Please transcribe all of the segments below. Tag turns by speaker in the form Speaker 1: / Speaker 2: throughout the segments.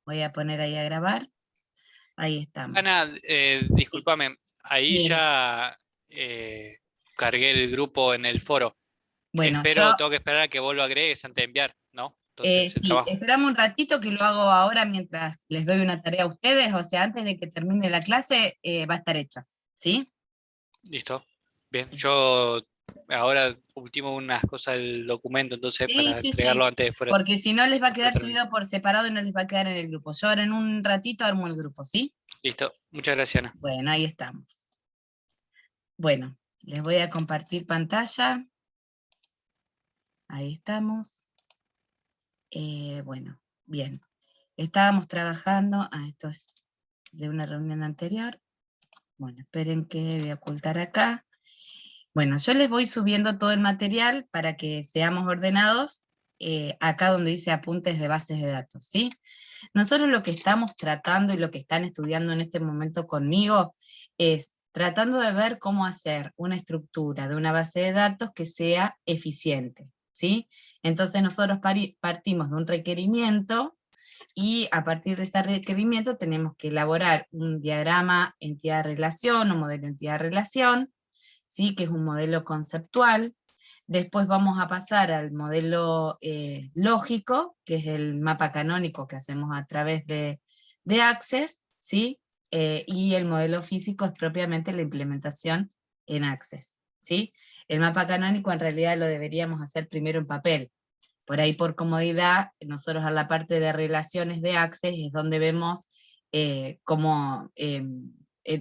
Speaker 1: Voy a poner ahí a grabar. Ahí estamos.
Speaker 2: Ana, discúlpame, ahí
Speaker 1: Sí.
Speaker 2: ya cargué el grupo en el foro.
Speaker 1: Bueno, yo,
Speaker 2: Tengo que esperar a que vos lo agregues antes de enviar, ¿no? Entonces, el
Speaker 1: sí,
Speaker 2: trabajo.
Speaker 1: esperamos un ratito que lo hago ahora mientras les doy una tarea a ustedes, o sea, antes de que termine la clase va a estar hecha, ¿sí?
Speaker 2: Listo. Bien, yo ahora ultimo unas cosas del documento, entonces
Speaker 1: Sí,
Speaker 2: para
Speaker 1: sí,
Speaker 2: entregarlo
Speaker 1: sí,
Speaker 2: antes de fuera
Speaker 1: porque si no les va a
Speaker 2: de
Speaker 1: quedar
Speaker 2: termine.
Speaker 1: subido por separado y no les va a quedar en el grupo. Yo ahora en un ratito armo el grupo, ¿sí?
Speaker 2: Listo. Muchas gracias, Ana.
Speaker 1: Bueno, ahí estamos. Bueno, les voy a compartir pantalla. Ahí estamos. Bueno, bien. Estábamos trabajando, esto es de una reunión anterior. Bueno, esperen que voy a ocultar acá. Bueno, yo les voy subiendo todo el material para que seamos ordenados, acá donde dice apuntes de bases de datos, ¿sí? Nosotros lo que estamos tratando y lo que están estudiando en este momento conmigo es tratando de ver cómo hacer una estructura de una base de datos que sea eficiente, ¿sí? Entonces nosotros partimos de un requerimiento y a partir de ese requerimiento tenemos que elaborar un diagrama entidad-relación o modelo entidad-relación, ¿sí? Que es un modelo conceptual. Después vamos a pasar al modelo lógico, que es el mapa canónico que hacemos a través de Access, ¿sí? Y el modelo físico es propiamente la implementación en Access, ¿sí? El mapa canónico en realidad lo deberíamos hacer primero en papel. Por ahí por comodidad, nosotros a la parte de relaciones de Access es donde vemos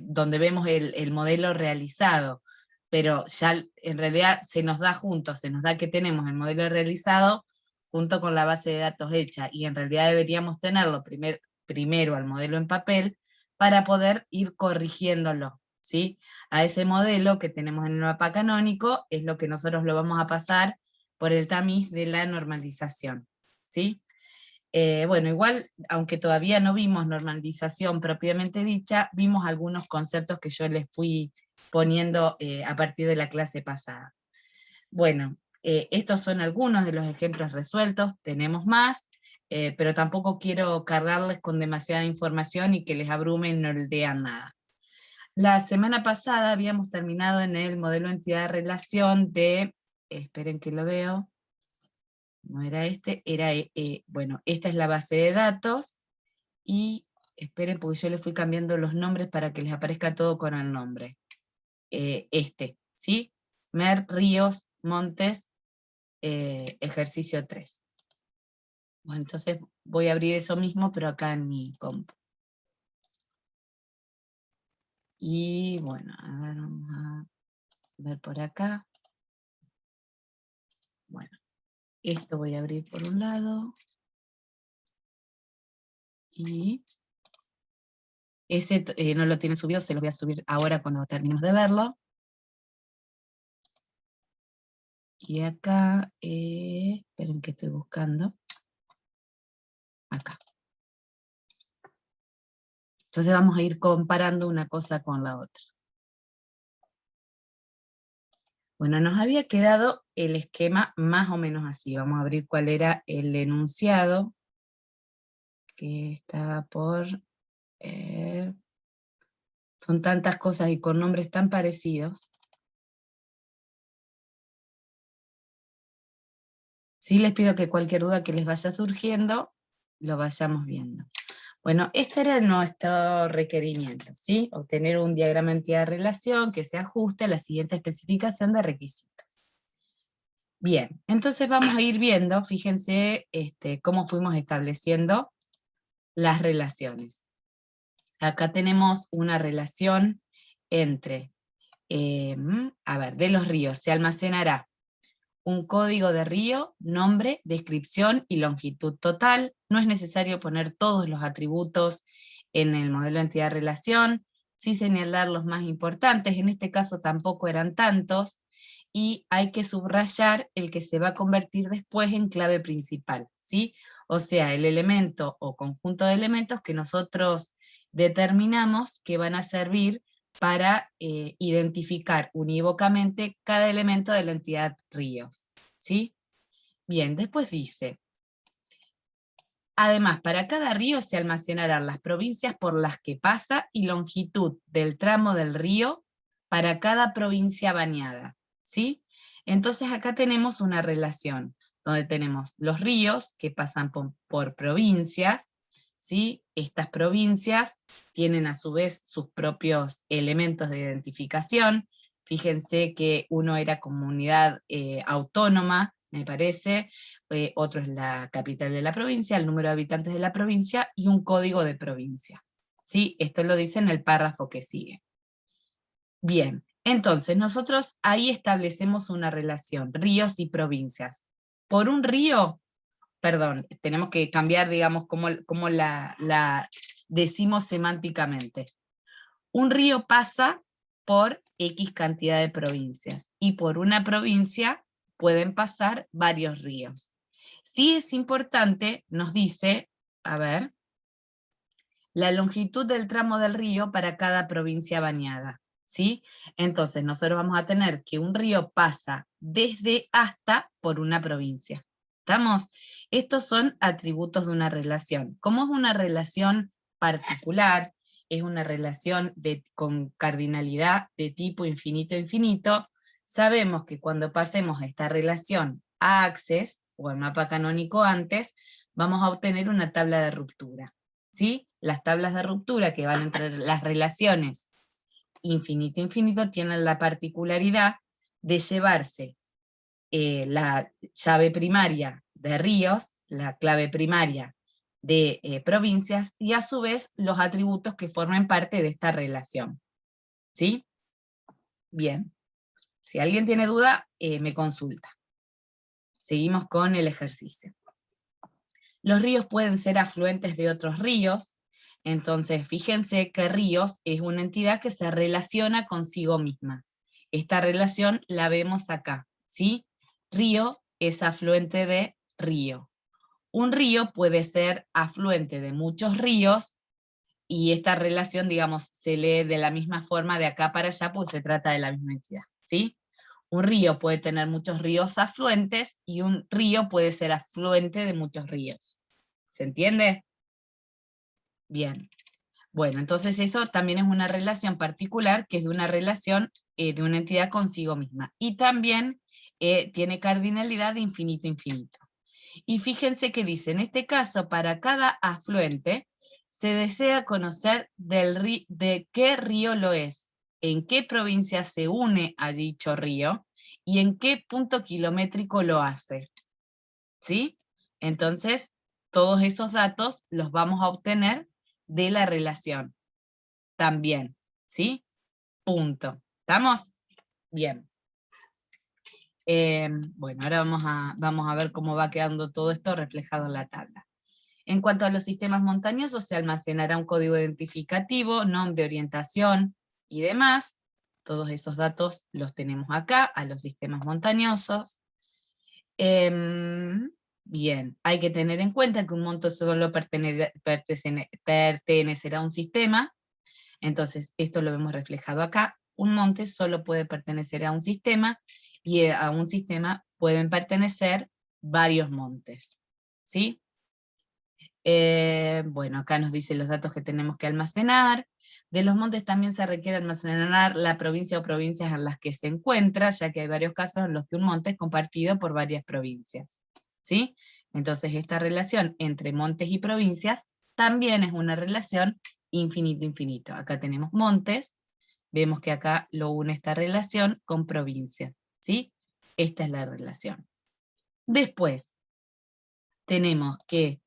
Speaker 1: donde vemos el modelo realizado, pero ya en realidad se nos da junto, se nos da que tenemos el modelo realizado junto con la base de datos hecha, y en realidad deberíamos tenerlo primero al modelo en papel para poder ir corrigiéndolo, ¿sí? A ese modelo que tenemos en el mapa canónico es lo que nosotros lo vamos a pasar por el tamiz de la normalización, ¿sí? Bueno, igual, aunque todavía no vimos normalización propiamente dicha, vimos algunos conceptos que yo les fui poniendo a partir de la clase pasada. Bueno, estos son algunos de los ejemplos resueltos, tenemos más, pero tampoco quiero cargarles con demasiada información y que les abrumen y no lean nada. La semana pasada habíamos terminado en el modelo entidad-relación de, esperen que lo veo, no era este, era, bueno, esta es la base de datos, y esperen porque yo le fui cambiando los nombres para que les aparezca todo con el nombre. ¿Sí? Mer, Ríos, Montes, ejercicio 3. Bueno, entonces voy a abrir eso mismo, pero acá en mi compu. Y bueno, a ver, vamos a ver por acá. Bueno, esto voy a abrir por un lado. Y ese no lo tiene subido, se lo voy a subir ahora cuando terminemos de verlo. Y acá, esperen que estoy buscando. Acá. Entonces vamos a ir comparando una cosa con la otra. Bueno, nos había quedado el esquema más o menos así. Vamos a abrir cuál era el enunciado, que estaba por... son tantas cosas y con nombres tan parecidos. Sí les pido que cualquier duda que les vaya surgiendo, lo vayamos viendo. Bueno, este era nuestro requerimiento, ¿sí? Obtener un diagrama entidad-relación que se ajuste a la siguiente especificación de requisitos. Bien, entonces vamos a ir viendo, fíjense cómo fuimos estableciendo las relaciones. Acá tenemos una relación entre, de los ríos, se almacenará un código de río, nombre, descripción y longitud total. No es necesario poner todos los atributos en el modelo entidad-relación, sí señalar los más importantes, en este caso tampoco eran tantos, y hay que subrayar el que se va a convertir después en clave principal, ¿sí? O sea, el elemento o conjunto de elementos que nosotros determinamos que van a servir para identificar unívocamente cada elemento de la entidad ríos, ¿sí? Bien, después dice, Además, para cada río se almacenarán las provincias por las que pasa y longitud del tramo del río para cada provincia bañada, ¿sí? Entonces acá tenemos una relación, donde tenemos los ríos que pasan por provincias, ¿sí? Estas provincias tienen a su vez sus propios elementos de identificación. Fíjense que uno era comunidad autónoma, me parece, otro es la capital de la provincia, el número de habitantes de la provincia y un código de provincia. ¿Sí? Esto lo dice en el párrafo que sigue. Bien, entonces nosotros ahí establecemos una relación, ríos y provincias. Por un río, perdón, tenemos que cambiar, digamos, cómo la decimos semánticamente. Un río pasa por X cantidad de provincias, y por una provincia pueden pasar varios ríos. Sí es importante, nos dice, a ver, la longitud del tramo del río para cada provincia bañada, ¿sí? Entonces nosotros vamos a tener que un río pasa desde hasta por una provincia. ¿Estamos? Estos son atributos de una relación. Como es una relación particular, es una relación con cardinalidad de tipo infinito-infinito, sabemos que cuando pasemos esta relación a Access, o al mapa canónico antes, vamos a obtener una tabla de ruptura, ¿sí? Las tablas de ruptura que van entre las relaciones infinito-infinito tienen la particularidad de llevarse la llave primaria de ríos, la clave primaria de provincias, y a su vez los atributos que formen parte de esta relación. ¿Sí? Bien. Si alguien tiene duda, me consulta. Seguimos con el ejercicio. Los ríos pueden ser afluentes de otros ríos, entonces fíjense que ríos es una entidad que se relaciona consigo misma. Esta relación la vemos acá, ¿sí? Río es afluente de río. Un río puede ser afluente de muchos ríos, y esta relación, digamos, se lee de la misma forma de acá para allá, porque se trata de la misma entidad, ¿sí? Un río puede tener muchos ríos afluentes, y un río puede ser afluente de muchos ríos. ¿Se entiende? Bien. Bueno, entonces eso también es una relación particular, que es de una relación de una entidad consigo misma. Y también tiene cardinalidad de infinito-infinito. Y fíjense que dice, en este caso, para cada afluente, se desea conocer de qué río lo es, en qué provincia se une a dicho río, y en qué punto kilométrico lo hace. ¿Sí? Entonces, todos esos datos los vamos a obtener de la relación también, ¿sí? Punto. ¿Estamos? Bien. Bueno, ahora vamos a ver cómo va quedando todo esto reflejado en la tabla. En cuanto a los sistemas montañosos, se almacenará un código identificativo, nombre, orientación y demás. Todos esos datos los tenemos acá, a los sistemas montañosos. Bien, hay que tener en cuenta que un monte solo pertenecerá a un sistema, entonces esto lo vemos reflejado acá. Un monte solo puede pertenecer a un sistema, y a un sistema pueden pertenecer varios montes, ¿sí? Bueno, acá nos dice los datos que tenemos que almacenar. De los montes también se requiere almacenar la provincia o provincias en las que se encuentra, ya que hay varios casos en los que un monte es compartido por varias provincias, ¿sí? Entonces esta relación entre montes y provincias también es una relación infinito-infinito. Acá tenemos montes, vemos que acá lo une esta relación con provincia, ¿sí? Esta es la relación. Después tenemos que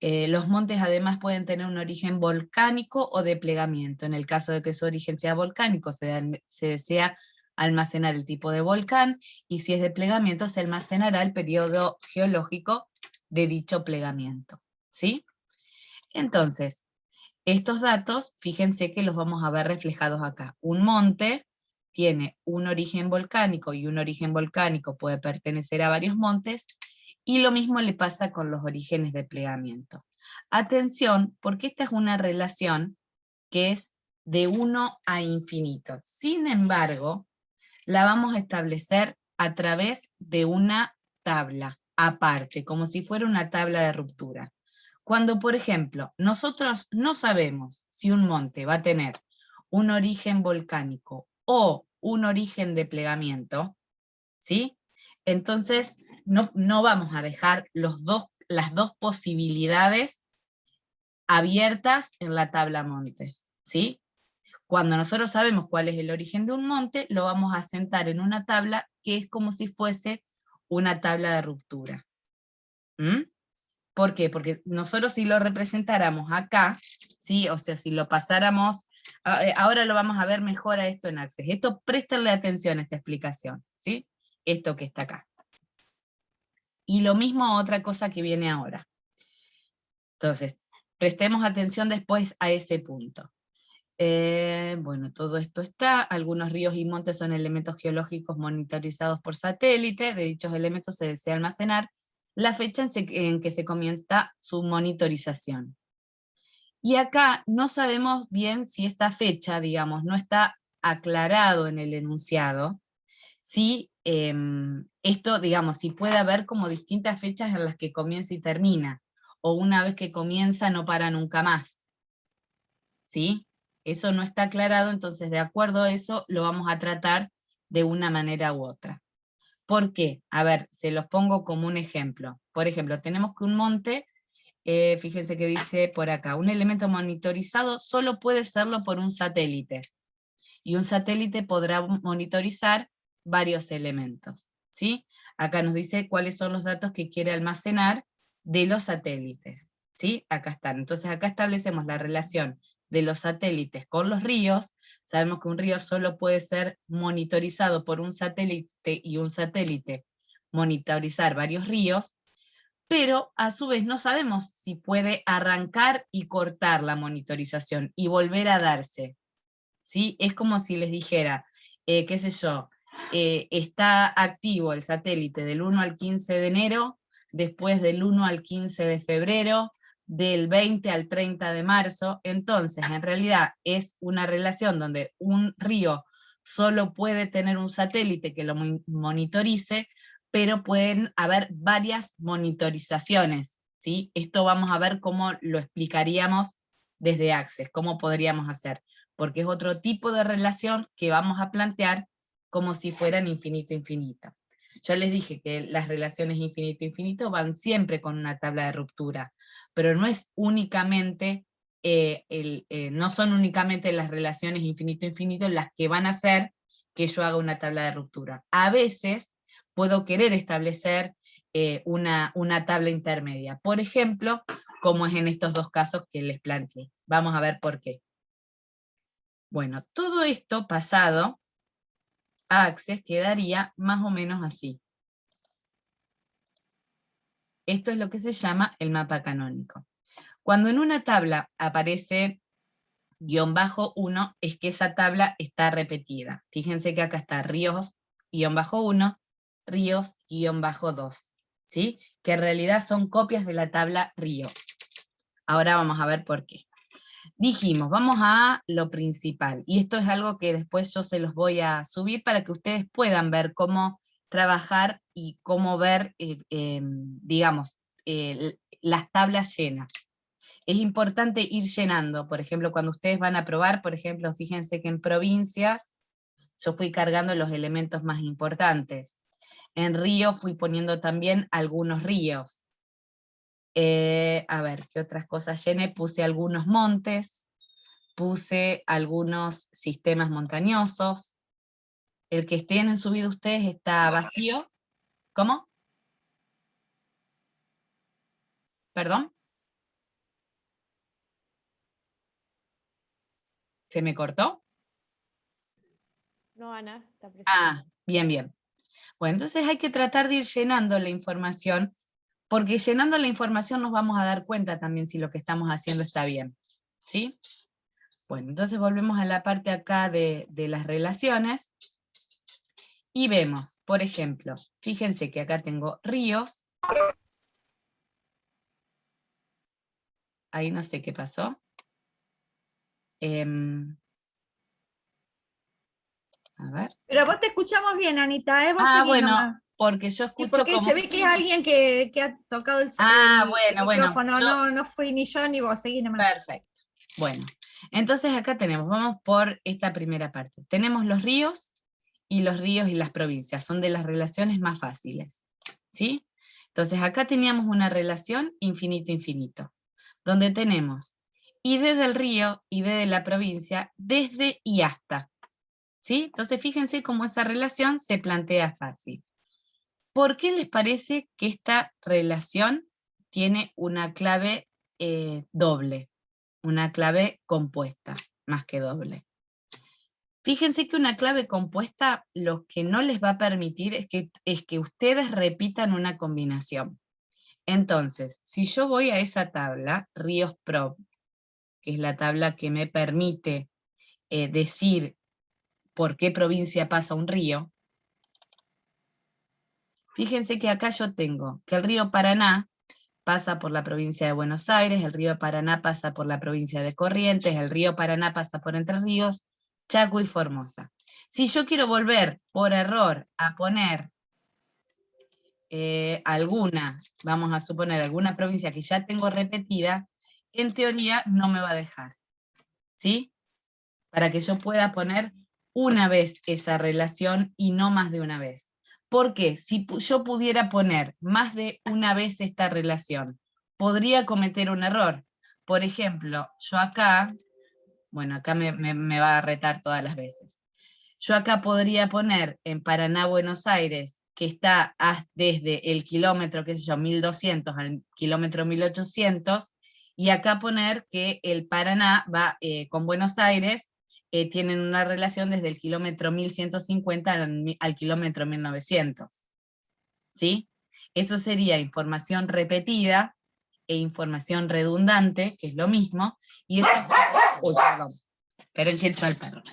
Speaker 1: los montes además pueden tener un origen volcánico o de plegamiento. En el caso de que su origen sea volcánico, se desea almacenar el tipo de volcán, y si es de plegamiento, se almacenará el periodo geológico de dicho plegamiento, ¿sí? Entonces, estos datos, fíjense que los vamos a ver reflejados acá. Un monte tiene un origen volcánico, y un origen volcánico puede pertenecer a varios montes, y lo mismo le pasa con los orígenes de plegamiento. Atención, porque esta es una relación que es de 1 a infinito. Sin embargo, la vamos a establecer a través de una tabla aparte, como si fuera una tabla de ruptura. Cuando, por ejemplo, nosotros no sabemos si un monte va a tener un origen volcánico o un origen de plegamiento, ¿sí? Entonces, no vamos a dejar las dos posibilidades abiertas en la tabla montes, ¿sí? Cuando nosotros sabemos cuál es el origen de un monte, lo vamos a sentar en una tabla que es como si fuese una tabla de ruptura. ¿Mm? ¿Por qué? Porque nosotros si lo representáramos acá, ¿sí? O sea, si lo pasáramos, ahora lo vamos a ver mejor a esto en Access. Esto, préstenle atención a esta explicación, ¿sí? Esto que está acá. Y lo mismo a otra cosa que viene ahora. Entonces, prestemos atención después a ese punto. Bueno, todo esto está. Algunos ríos y montes son elementos geológicos monitorizados por satélite. De dichos elementos se desea almacenar la fecha en que se comienza su monitorización. Y acá no sabemos bien si esta fecha, digamos, no está aclarado en el enunciado, si esto, digamos, si puede haber como distintas fechas en las que comienza y termina, o una vez que comienza no para nunca más, ¿sí? Eso no está aclarado, entonces de acuerdo a eso lo vamos a tratar de una manera u otra. ¿Por qué? A ver, se los pongo como un ejemplo. Por ejemplo, tenemos que un monte, fíjense que dice por acá, un elemento monitorizado solo puede serlo por un satélite. Y un satélite podrá monitorizar varios elementos, ¿sí? Acá nos dice cuáles son los datos que quiere almacenar de los satélites, ¿sí? Acá están. Entonces acá establecemos la relación de los satélites con los ríos. Sabemos que un río solo puede ser monitorizado por un satélite y un satélite monitorizar varios ríos, pero a su vez no sabemos si puede arrancar y cortar la monitorización y volver a darse. ¿Sí? Es como si les dijera, qué sé yo, está activo el satélite del 1 al 15 de enero, después del 1 al 15 de febrero, del 20 al 30 de marzo, entonces en realidad es una relación donde un río solo puede tener un satélite que lo monitorice, pero pueden haber varias monitorizaciones, ¿sí? Esto vamos a ver cómo lo explicaríamos desde Access, cómo podríamos hacer, porque es otro tipo de relación que vamos a plantear como si fueran infinito-infinito. Yo les dije que las relaciones infinito-infinito van siempre con una tabla de ruptura, pero no es únicamente, no son únicamente las relaciones infinito-infinito las que van a hacer que yo haga una tabla de ruptura. A veces puedo querer establecer una tabla intermedia, por ejemplo, como es en estos dos casos que les planteé. Vamos a ver por qué. Bueno, todo esto pasado a Access quedaría más o menos así. Esto es lo que se llama el mapa canónico. Cuando en una tabla aparece -1, es que esa tabla está repetida. Fíjense que acá está ríos, -1, ríos, -2, ¿sí? Que en realidad son copias de la tabla río. Ahora vamos a ver por qué. Dijimos, vamos a lo principal, y esto es algo que después yo se los voy a subir para que ustedes puedan ver cómo trabajar y cómo ver, digamos, las tablas llenas. Es importante ir llenando, por ejemplo, cuando ustedes van a probar, por ejemplo, fíjense que en provincias yo fui cargando los elementos más importantes. En río fui poniendo también algunos ríos. A ver, ¿qué otras cosas llené? Puse algunos montes, puse algunos sistemas montañosos. El que tienen subido ustedes está vacío. ¿Cómo? ¿Perdón? ¿Se me cortó?
Speaker 3: No, Ana, está presente.
Speaker 1: Ah, bien, bien. Bueno, entonces hay que tratar de ir llenando la información, porque llenando la información nos vamos a dar cuenta también si lo que estamos haciendo está bien. ¿Sí? Bueno, entonces volvemos a la parte acá de las relaciones, y vemos, por ejemplo, fíjense que acá tengo ríos. Ahí no sé qué pasó. A ver.
Speaker 4: Pero vos te escuchamos bien, Anita, vos
Speaker 1: Ah,
Speaker 4: seguí
Speaker 1: bueno,
Speaker 4: nomás.
Speaker 1: porque yo
Speaker 3: Sí,
Speaker 1: escucho
Speaker 3: porque
Speaker 1: como...
Speaker 3: se ve que es alguien que ha tocado el
Speaker 1: bueno,
Speaker 3: micrófono,
Speaker 1: yo...
Speaker 3: no fui ni yo ni vos, seguí nomás.
Speaker 1: Perfecto. Bueno, entonces acá tenemos, vamos por esta primera parte. Tenemos los ríos y las provincias, son de las relaciones más fáciles, ¿sí? Entonces acá teníamos una relación infinito-infinito, donde tenemos ID del río, ID de la provincia, desde y hasta, ¿sí? Entonces fíjense cómo esa relación se plantea fácil. ¿Por qué les parece que esta relación tiene una clave doble? Una clave compuesta, más que doble. Fíjense que una clave compuesta lo que no les va a permitir es que ustedes repitan una combinación. Entonces, si yo voy a esa tabla, Ríos Pro, que es la tabla que me permite decir por qué provincia pasa un río, fíjense que acá yo tengo que el río Paraná pasa por la provincia de Buenos Aires, el río Paraná pasa por la provincia de Corrientes, el río Paraná pasa por Entre Ríos, Chaco y Formosa. Si yo quiero volver por error a poner alguna, vamos a suponer alguna provincia que ya tengo repetida, en teoría no me va a dejar, ¿sí? Para que yo pueda poner una vez esa relación y no más de una vez. Porque si yo pudiera poner más de una vez esta relación, podría cometer un error. Por ejemplo, yo acá, bueno, acá me va a retar todas las veces. Yo acá podría poner en Paraná, Buenos Aires, que está desde el kilómetro, qué sé yo, 1200 al kilómetro 1800, y acá poner que el Paraná va con Buenos Aires, tienen una relación desde el kilómetro 1150 al kilómetro 1900. ¿Sí? Eso sería información repetida e información redundante, que es lo mismo, y eso... Uy, perdón. Esperen que entró el perro.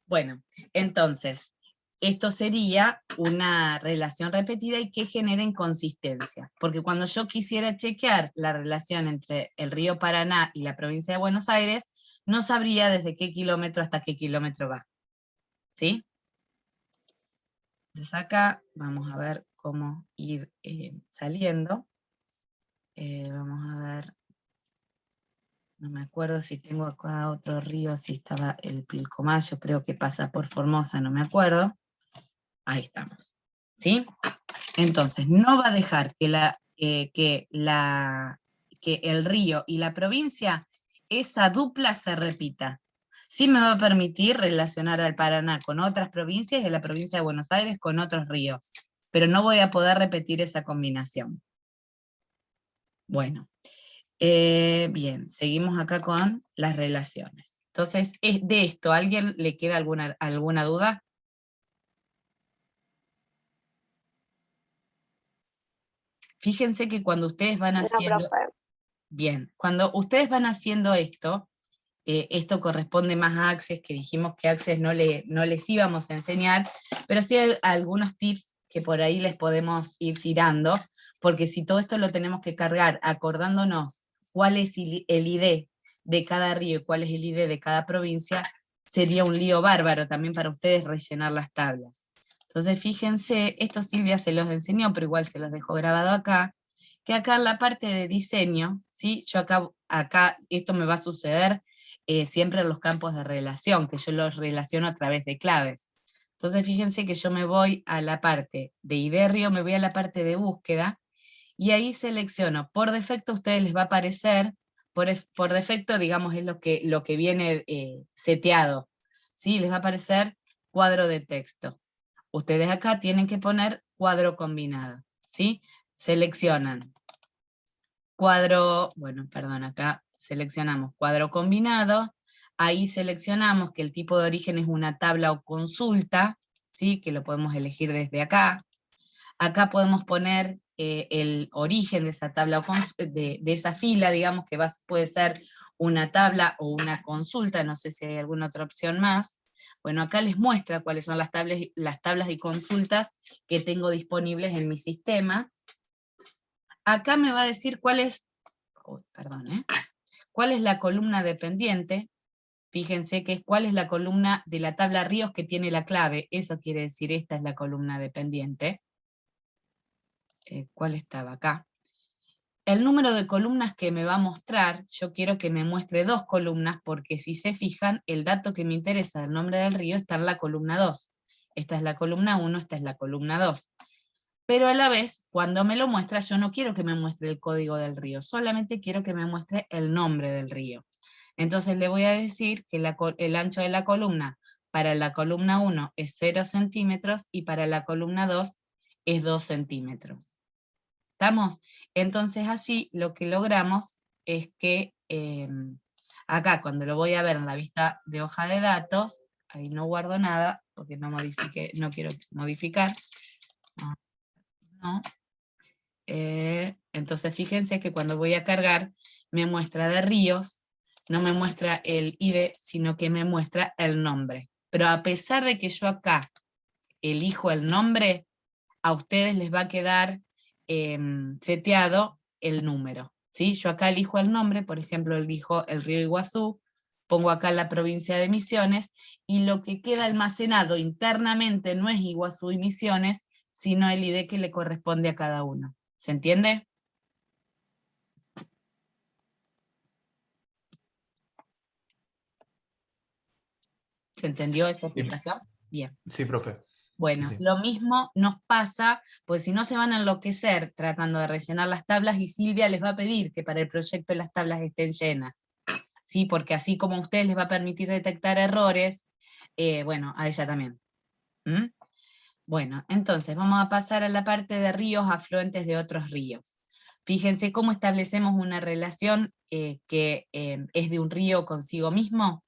Speaker 1: Bueno, entonces, esto sería una relación repetida y que genera inconsistencia, porque cuando yo quisiera chequear la relación entre el río Paraná y la provincia de Buenos Aires, no sabría desde qué kilómetro hasta qué kilómetro va, ¿sí? Entonces acá vamos a ver cómo ir saliendo. Vamos a ver, no me acuerdo si tengo acá otro río, si estaba el Pilcomayo, creo que pasa por Formosa, no me acuerdo. Ahí estamos, ¿sí? Entonces, no va a dejar que el río y la provincia, esa dupla se repita. Sí me va a permitir relacionar al Paraná con otras provincias y a la provincia de Buenos Aires con otros ríos, pero no voy a poder repetir esa combinación. Bueno, bien, seguimos acá con las relaciones. Entonces, de esto, ¿a alguien le queda alguna duda? Fíjense que cuando ustedes van haciendo...
Speaker 4: No, profe.
Speaker 1: Bien, cuando ustedes van haciendo esto, esto corresponde más a Access, que dijimos que Access no les íbamos a enseñar, pero sí hay algunos tips que por ahí les podemos ir tirando, porque si todo esto lo tenemos que cargar acordándonos cuál es el ID de cada río y cuál es el ID de cada provincia, sería un lío bárbaro también para ustedes rellenar las tablas. Entonces fíjense, esto Silvia se los enseñó, pero igual se los dejo grabado acá, que acá en la parte de diseño, ¿sí? Yo acá esto me va a suceder siempre en los campos de relación, que yo los relaciono a través de claves. Entonces fíjense que yo me voy a la parte de IDERRIO, me voy a la parte de búsqueda, y ahí selecciono. Por defecto a ustedes les va a aparecer, por defecto digamos es lo que viene seteado, ¿sí? Les va a aparecer cuadro de texto. Ustedes acá tienen que poner cuadro combinado, ¿sí? Seleccionan cuadro, bueno, perdón, acá seleccionamos cuadro combinado, ahí seleccionamos que el tipo de origen es una tabla o consulta, ¿sí? Que lo podemos elegir desde acá. Acá podemos poner el origen de esa tabla o de esa fila, digamos que puede ser una tabla o una consulta, no sé si hay alguna otra opción más. Bueno, acá les muestra cuáles son las tablas y consultas que tengo disponibles en mi sistema. Acá me va a decir cuáles ¿Cuál es la columna dependiente? Fíjense que es cuál es la columna de la tabla ríos que tiene la clave. Eso quiere decir, esta es la columna dependiente. ¿Cuál estaba acá? El número de columnas que me va a mostrar, yo quiero que me muestre 2 columnas, porque si se fijan, el dato que me interesa del nombre del río está en la columna 2. Esta es la columna 1, esta es la columna 2. Pero a la vez, cuando me lo muestra, yo no quiero que me muestre el código del río, solamente quiero que me muestre el nombre del río. Entonces le voy a decir que el ancho de la columna para la columna 1 es 0 centímetros y para la columna 2 es 2 centímetros. ¿Estamos? Entonces así lo que logramos es que acá cuando lo voy a ver en la vista de hoja de datos, ahí no guardo nada porque no quiero modificar. No. Entonces fíjense que cuando voy a cargar me muestra de ríos, no me muestra el ID, sino que me muestra el nombre. Pero a pesar de que yo acá elijo el nombre, a ustedes les va a quedar seteado el número, ¿sí? Yo acá elijo el nombre, por ejemplo, elijo el río Iguazú, pongo acá la provincia de Misiones, y lo que queda almacenado internamente no es Iguazú y Misiones, sino el ID que le corresponde a cada uno. ¿Se entiende? ¿Se entendió esa explicación? Bien.
Speaker 4: Sí, profe.
Speaker 1: Bueno,
Speaker 4: Sí.
Speaker 1: lo mismo nos pasa, pues si no se van a enloquecer tratando de rellenar las tablas, y Silvia les va a pedir que para el proyecto las tablas estén llenas, ¿sí? Porque así como a ustedes les va a permitir detectar errores, bueno, a ella también. ¿Mm? Bueno, entonces vamos a pasar a la parte de ríos afluentes de otros ríos. Fíjense cómo establecemos una relación que es de un río consigo mismo.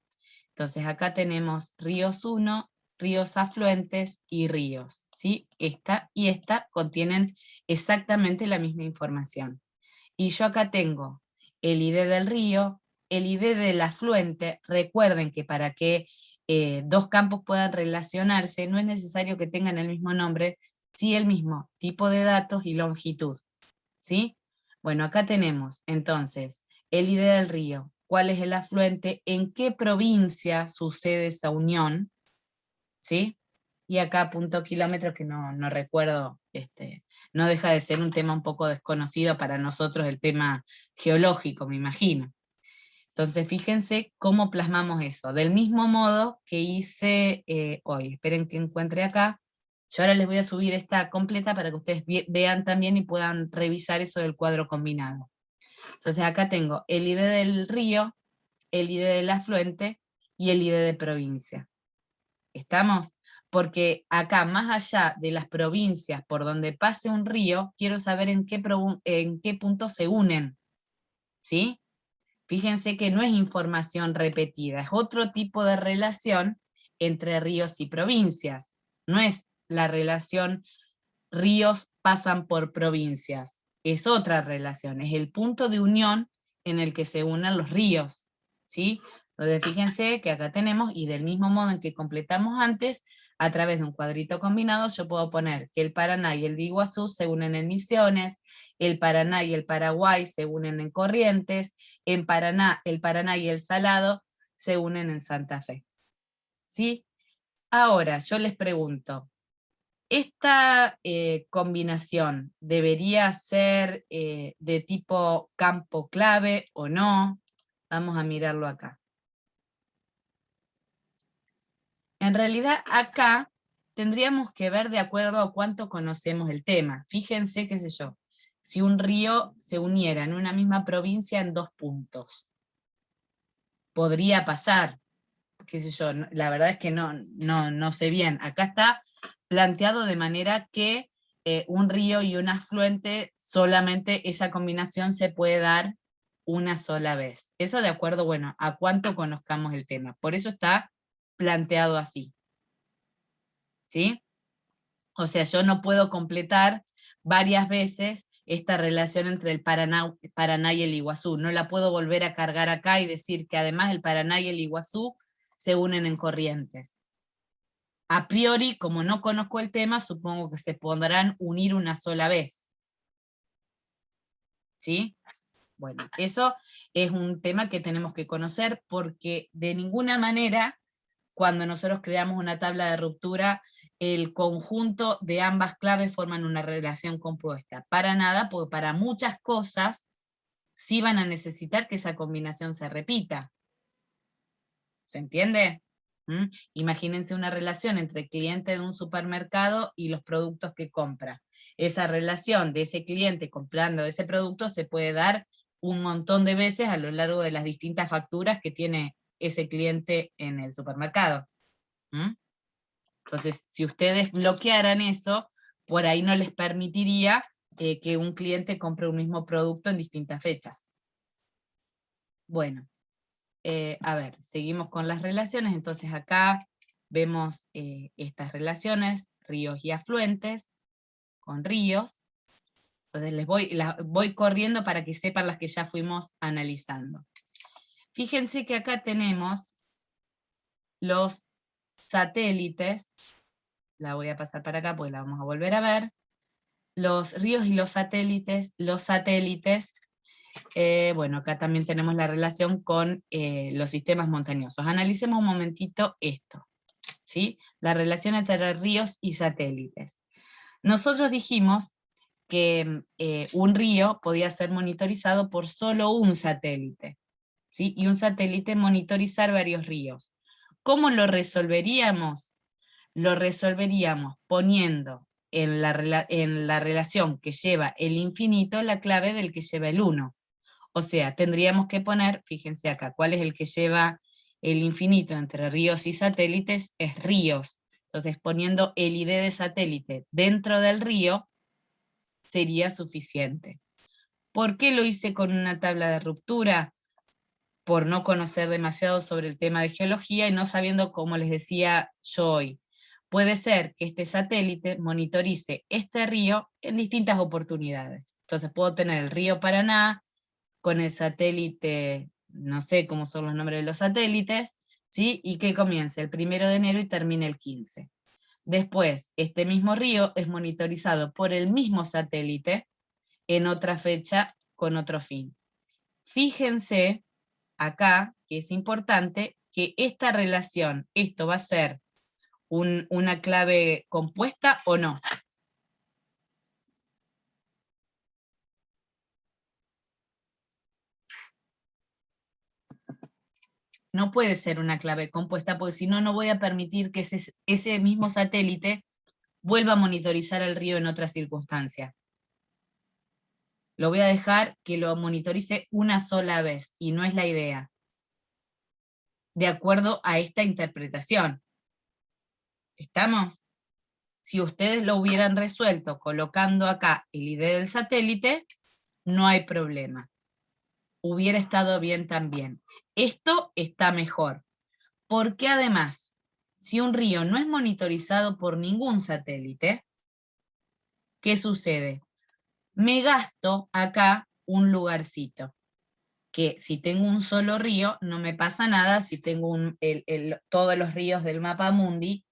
Speaker 1: Entonces acá tenemos ríos 1, ríos afluentes y ríos, ¿sí? Esta y esta contienen exactamente la misma información. Y yo acá tengo el ID del río, el ID del afluente. Recuerden que para que 2 campos puedan relacionarse, no es necesario que tengan el mismo nombre, sí el mismo tipo de datos y longitud, ¿sí? Bueno, acá tenemos entonces el ID del río, cuál es el afluente, en qué provincia sucede esa unión, ¿sí? Y acá punto kilómetro, que no recuerdo, no deja de ser un tema un poco desconocido para nosotros, el tema geológico, me imagino. Entonces fíjense cómo plasmamos eso, del mismo modo que hice hoy. Esperen que encuentre acá. Yo ahora les voy a subir esta completa para que ustedes vean también y puedan revisar eso del cuadro combinado. Entonces acá tengo el ID del río, el ID del afluente y el ID de provincia. ¿Estamos? Porque acá, más allá de las provincias por donde pase un río, quiero saber en qué punto se unen, ¿sí? Fíjense que no es información repetida, es otro tipo de relación entre ríos y provincias. No es la relación ríos pasan por provincias, es otra relación, es el punto de unión en el que se unen los ríos, ¿sí? Entonces fíjense que acá tenemos, y del mismo modo en que completamos antes, a través de un cuadrito combinado yo puedo poner que el Paraná y el Iguazú se unen en Misiones, el Paraná y el Paraguay se unen en Corrientes, en Paraná, el Paraná y el Salado se unen en Santa Fe, ¿sí? Ahora, yo les pregunto, ¿esta combinación debería ser de tipo campo clave o no? Vamos a mirarlo acá. En realidad acá tendríamos que ver de acuerdo a cuánto conocemos el tema. Fíjense, qué sé yo, si un río se uniera en una misma provincia en 2 puntos. Podría pasar, qué sé yo, la verdad es que no sé bien. Acá está planteado de manera que un río y un afluente, solamente esa combinación se puede dar una sola vez. Eso de acuerdo, bueno, a cuánto conozcamos el tema. Por eso está planteado así. ¿Sí? O sea, yo no puedo completar varias veces esta relación entre el Paraná y el Iguazú. No la puedo volver a cargar acá y decir que además el Paraná y el Iguazú se unen en Corrientes. A priori, como no conozco el tema, supongo que se podrán unir una sola vez. ¿Sí? Bueno, eso es un tema que tenemos que conocer, porque de ninguna manera, cuando nosotros creamos una tabla de ruptura, el conjunto de ambas claves forman una relación compuesta. Para nada, porque para muchas cosas sí van a necesitar que esa combinación se repita. ¿Se entiende? Imagínense una relación entre el cliente de un supermercado y los productos que compra. Esa relación de ese cliente comprando ese producto se puede dar un montón de veces a lo largo de las distintas facturas que tiene ese cliente en el supermercado. Entonces, si ustedes bloquearan eso, por ahí no les permitiría que un cliente compre un mismo producto en distintas fechas. Bueno. A ver, seguimos con las relaciones. Entonces acá vemos estas relaciones, ríos y afluentes, con ríos. Entonces las voy corriendo para que sepan las que ya fuimos analizando. Fíjense que acá tenemos los satélites, la voy a pasar para acá porque la vamos a volver a ver. Los ríos y los satélites, bueno, acá también tenemos la relación con los sistemas montañosos. Analicemos un momentito esto, ¿sí? La relación entre ríos y satélites. Nosotros dijimos que un río podía ser monitorizado por solo un satélite, ¿sí? Y un satélite monitorizar varios ríos. ¿Cómo lo resolveríamos? Lo resolveríamos poniendo en la relación que lleva el infinito la clave del que lleva el 1. O sea, tendríamos que poner, fíjense acá, ¿cuál es el que lleva el infinito entre ríos y satélites? Es ríos. Entonces, poniendo el ID de satélite dentro del río, sería suficiente. ¿Por qué lo hice con una tabla de ruptura? Por no conocer demasiado sobre el tema de geología y no sabiendo, como les decía yo hoy. Puede ser que este satélite monitorice este río en distintas oportunidades. Entonces puedo tener el río Paraná, con el satélite, no sé cómo son los nombres de los satélites, ¿sí? Y que comience el 1 de enero y termine el 15. Después, este mismo río es monitorizado por el mismo satélite en otra fecha con otro fin. Fíjense acá, que es importante, que esta relación, esto va a ser una clave compuesta o no. No puede ser una clave compuesta, porque si no, no voy a permitir que ese mismo satélite vuelva a monitorizar el río en otra circunstancia. Lo voy a dejar que lo monitorice una sola vez, y no es la idea, de acuerdo a esta interpretación. ¿Estamos? Si ustedes lo hubieran resuelto colocando acá el ID del satélite, no hay problema. Hubiera estado bien también. Esto está mejor, porque además, si un río no es monitorizado por ningún satélite, ¿qué sucede? Me gasto acá un lugarcito, que si tengo un solo río, no me pasa nada. Si tengo todos los ríos del mapa mundi,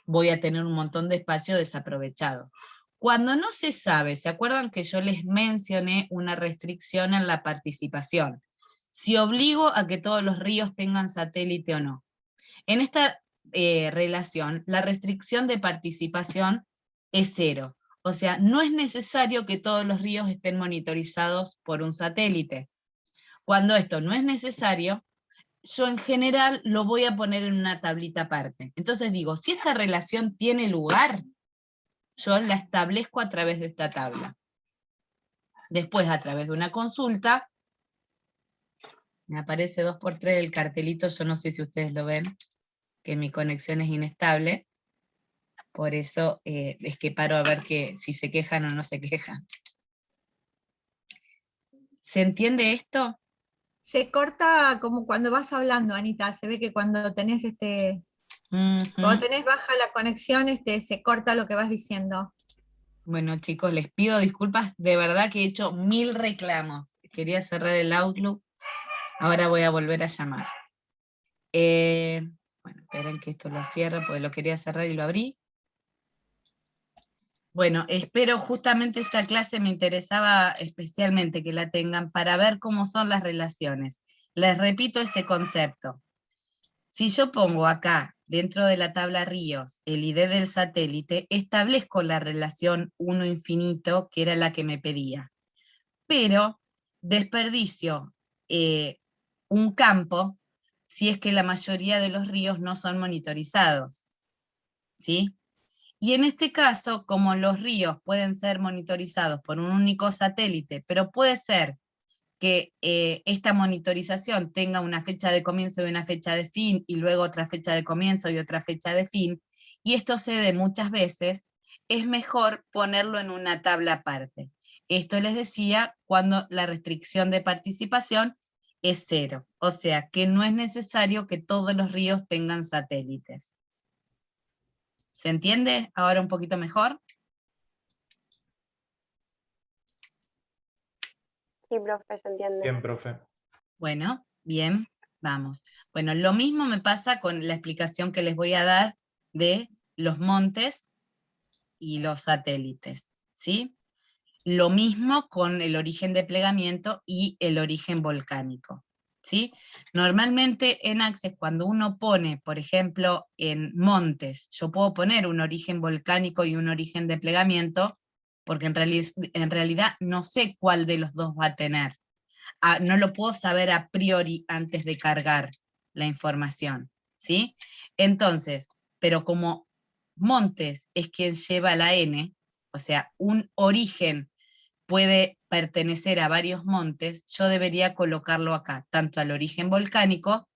Speaker 1: voy a tener un montón de espacio desaprovechado. Cuando no se sabe, ¿se acuerdan que yo les mencioné una restricción en la participación? Si obligo a que todos los ríos tengan satélite o no. En esta relación, la restricción de participación es 0. O sea, no es necesario que todos los ríos estén monitorizados por un satélite. Cuando esto no es necesario, yo en general lo voy a poner en una tablita aparte. Entonces digo, si esta relación tiene lugar, yo la establezco a través de esta tabla. Después, a través de una consulta, me aparece 2×3 el cartelito, yo no sé si ustedes lo ven, que mi conexión es inestable, por eso es que paro a ver si se quejan o no se quejan. ¿Se entiende esto?
Speaker 3: Se corta como cuando vas hablando, Anita. Se ve que cuando tenés cuando tenés baja la conexión, se corta lo que vas diciendo.
Speaker 1: Bueno, chicos, les pido disculpas, de verdad que he hecho 1000 reclamos. Quería cerrar el Outlook, ahora voy a volver a llamar. Bueno, esperen que esto lo cierre, porque lo quería cerrar y lo abrí. Bueno, espero justamente esta clase me interesaba especialmente que la tengan para ver cómo son las relaciones. Les repito ese concepto. Si yo pongo acá, dentro de la tabla ríos, el ID del satélite, establezco la relación 1 infinito, que era la que me pedía. Pero desperdicio un campo si es que la mayoría de los ríos no son monitorizados. ¿Sí? Y en este caso, como los ríos pueden ser monitorizados por un único satélite, pero puede ser que esta monitorización tenga una fecha de comienzo y una fecha de fin, y luego otra fecha de comienzo y otra fecha de fin, y esto se da muchas veces, es mejor ponerlo en una tabla aparte. Esto les decía cuando la restricción de participación es 0, o sea que no es necesario que todos los ríos tengan satélites. ¿Se entiende ahora un poquito mejor?
Speaker 4: Sí, profe, se entiende.
Speaker 5: Bien, profe.
Speaker 1: Bueno, bien, vamos. Bueno, lo mismo me pasa con la explicación que les voy a dar de los montes y los satélites, ¿sí? Lo mismo con el origen de plegamiento y el origen volcánico, ¿sí? Normalmente en Access, cuando uno pone, por ejemplo, en montes, yo puedo poner un origen volcánico y un origen de plegamiento, porque en realidad no sé cuál de los dos va a tener. No lo puedo saber a priori antes de cargar la información, ¿sí? Entonces, pero como montes es quien lleva la N, o sea, un origen puede pertenecer a varios montes, yo debería colocarlo acá, tanto al origen volcánico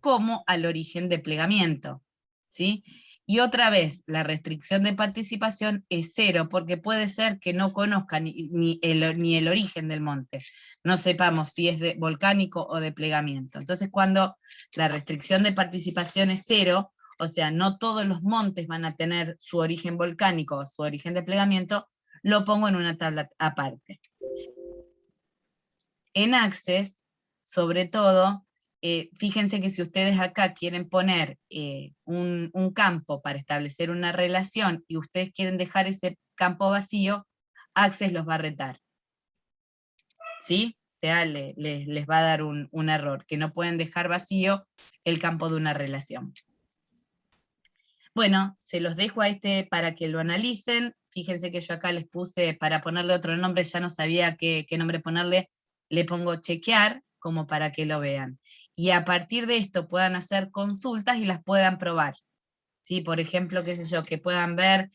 Speaker 1: como al origen de plegamiento, ¿sí? Y otra vez, la restricción de participación es 0, porque puede ser que no conozca ni el origen del monte, no sepamos si es de volcánico o de plegamiento. Entonces, cuando la restricción de participación es 0, o sea, no todos los montes van a tener su origen volcánico o su origen de plegamiento, lo pongo en una tabla aparte. En Access, sobre todo, fíjense que si ustedes acá quieren poner un campo para establecer una relación y ustedes quieren dejar ese campo vacío, Access los va a retar. ¿Sí? O sea, les va a dar un error, que no pueden dejar vacío el campo de una relación. Bueno, se los dejo a para que lo analicen. Fíjense que yo acá les puse, para ponerle otro nombre, ya no sabía qué nombre ponerle, le pongo chequear, como para que lo vean. Y a partir de esto puedan hacer consultas y las puedan probar. ¿Sí? Por ejemplo, qué sé yo, que puedan ver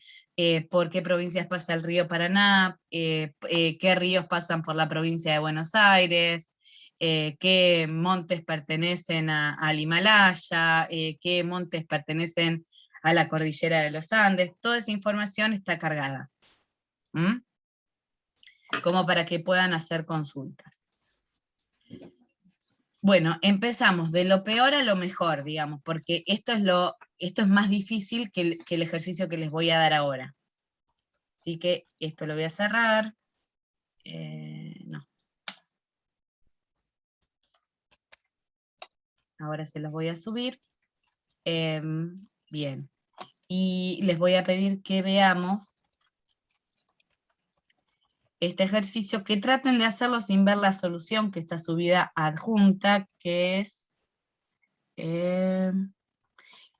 Speaker 1: por qué provincias pasa el río Paraná, qué ríos pasan por la provincia de Buenos Aires, qué montes pertenecen al Himalaya, qué montes pertenecen a la cordillera de los Andes. Toda esa información está cargada. Como para que puedan hacer consultas. Bueno, empezamos de lo peor a lo mejor, digamos, porque esto es más difícil que el ejercicio que les voy a dar ahora. Así que esto lo voy a cerrar. No. Ahora se los voy a subir. Bien. Y les voy a pedir que veamos este ejercicio, que traten de hacerlo sin ver la solución que está subida adjunta, que es este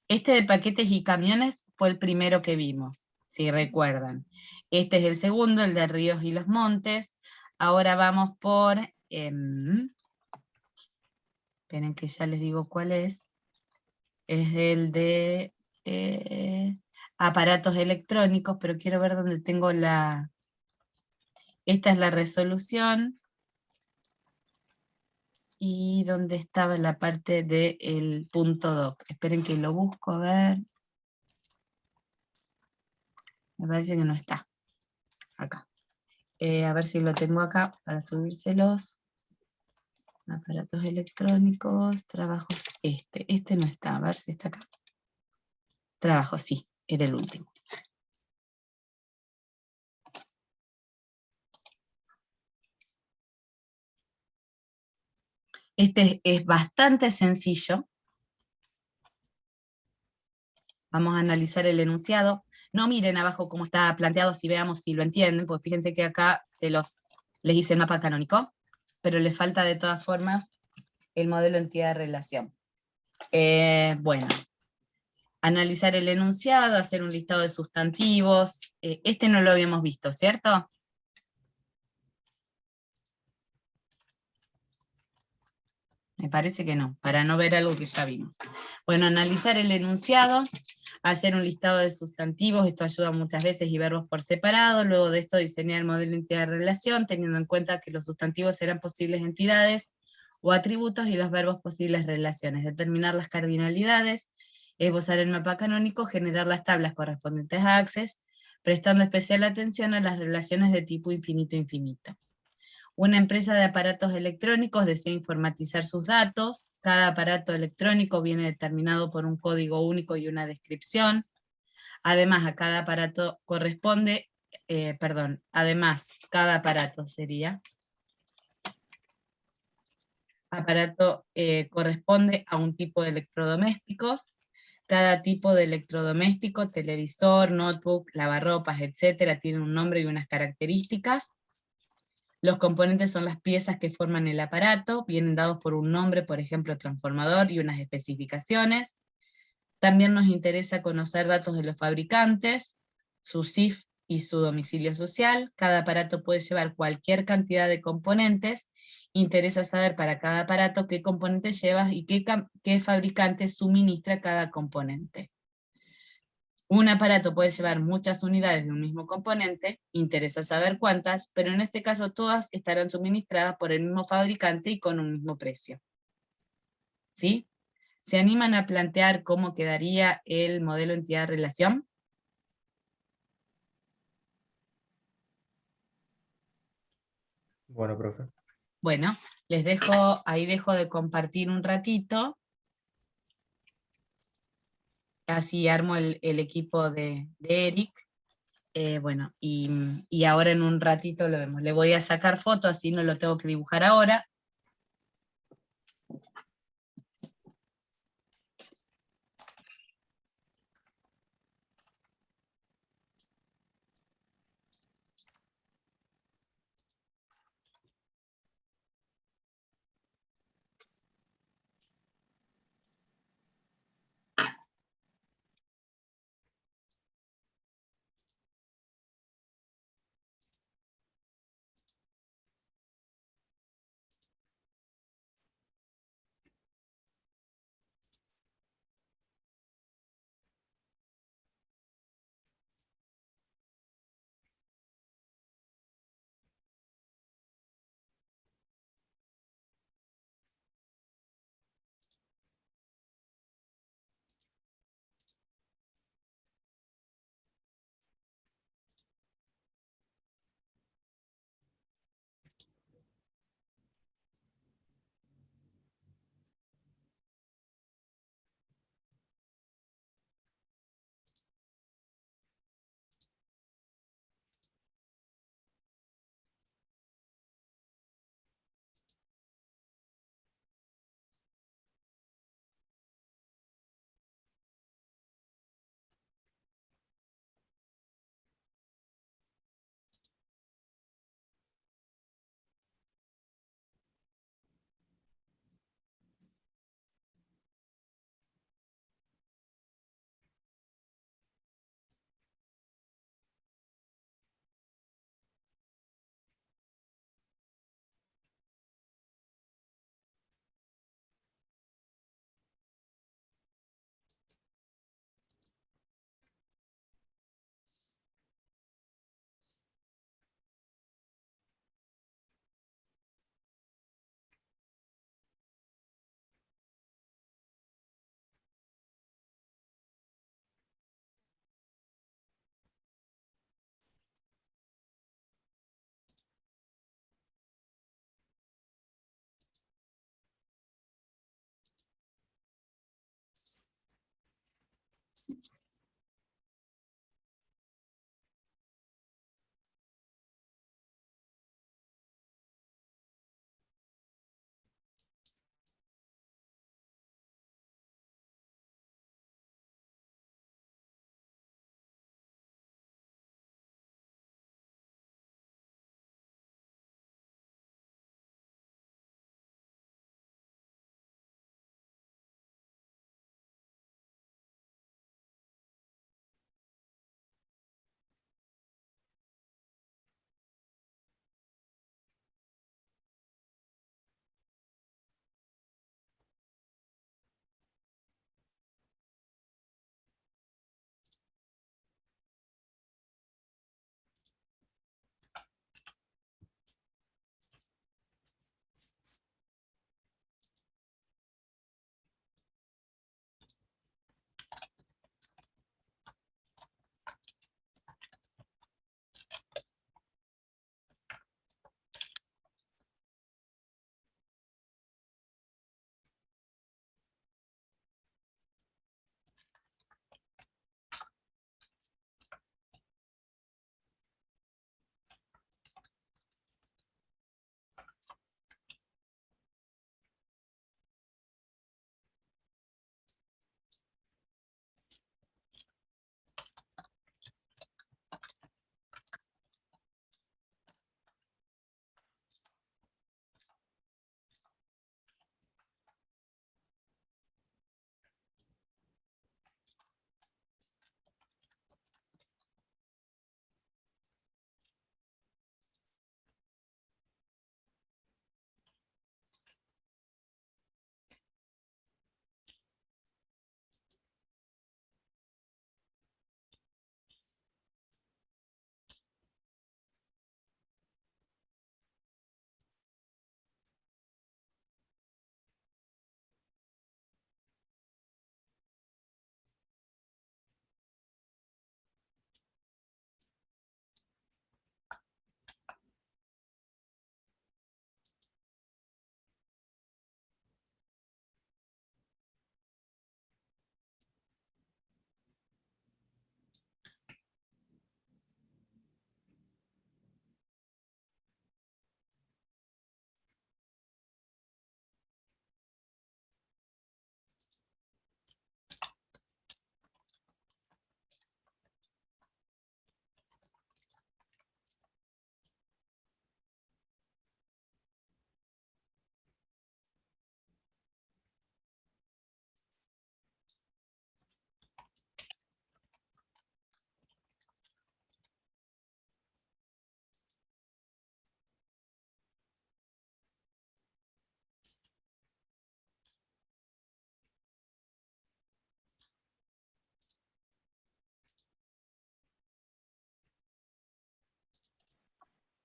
Speaker 1: de paquetes y camiones fue el primero que vimos, si recuerdan. Este es el segundo, el de ríos y los montes. Ahora vamos por, esperen que ya les digo cuál es el de aparatos electrónicos, pero quiero ver dónde tengo esta es la resolución, y dónde estaba la parte del punto doc. Esperen que lo busco, a ver. Me parece que no está. Acá. A ver si lo tengo acá para subírselos. Aparatos electrónicos, trabajos, este no está, a ver si está acá. Trabajo, sí, era el último. Este es bastante sencillo. Vamos a analizar el enunciado. No miren abajo cómo está planteado, si veamos si lo entienden, porque fíjense que acá les hice el mapa canónico, pero les falta de todas formas el modelo entidad-relación. Bueno, analizar el enunciado, hacer un listado de sustantivos. Este no lo habíamos visto, ¿cierto? Me parece que no, para no ver algo que ya vimos. Bueno, analizar el enunciado, hacer un listado de sustantivos, esto ayuda muchas veces, y verbos por separado. Luego de esto diseñar el modelo entidad-relación, teniendo en cuenta que los sustantivos serán posibles entidades o atributos y los verbos posibles relaciones. Determinar las cardinalidades, esbozar el mapa canónico, generar las tablas correspondientes a Access, prestando especial atención a las relaciones de tipo infinito-infinito. Una empresa de aparatos electrónicos desea informatizar sus datos. Cada aparato electrónico viene determinado por un código único y una descripción. Además, a cada aparato corresponde, cada aparato corresponde a un tipo de electrodomésticos. Cada tipo de electrodoméstico, televisor, notebook, lavarropas, etcétera, tiene un nombre y unas características. Los componentes son las piezas que forman el aparato, vienen dados por un nombre, por ejemplo, transformador, y unas especificaciones. También nos interesa conocer datos de los fabricantes, su CIF y su domicilio social. Cada aparato puede llevar cualquier cantidad de componentes. Interesa saber para cada aparato qué componentes lleva y qué fabricante suministra cada componente. Un aparato puede llevar muchas unidades de un mismo componente, interesa saber cuántas, pero en este caso todas estarán suministradas por el mismo fabricante y con un mismo precio. ¿Sí? ¿Se animan a plantear cómo quedaría el modelo entidad-relación?
Speaker 5: Bueno, profe.
Speaker 1: Bueno, ahí dejo de compartir un ratito, así armo el equipo de Eric. Bueno, y ahora en un ratito lo vemos. Le voy a sacar foto, así no lo tengo que dibujar ahora.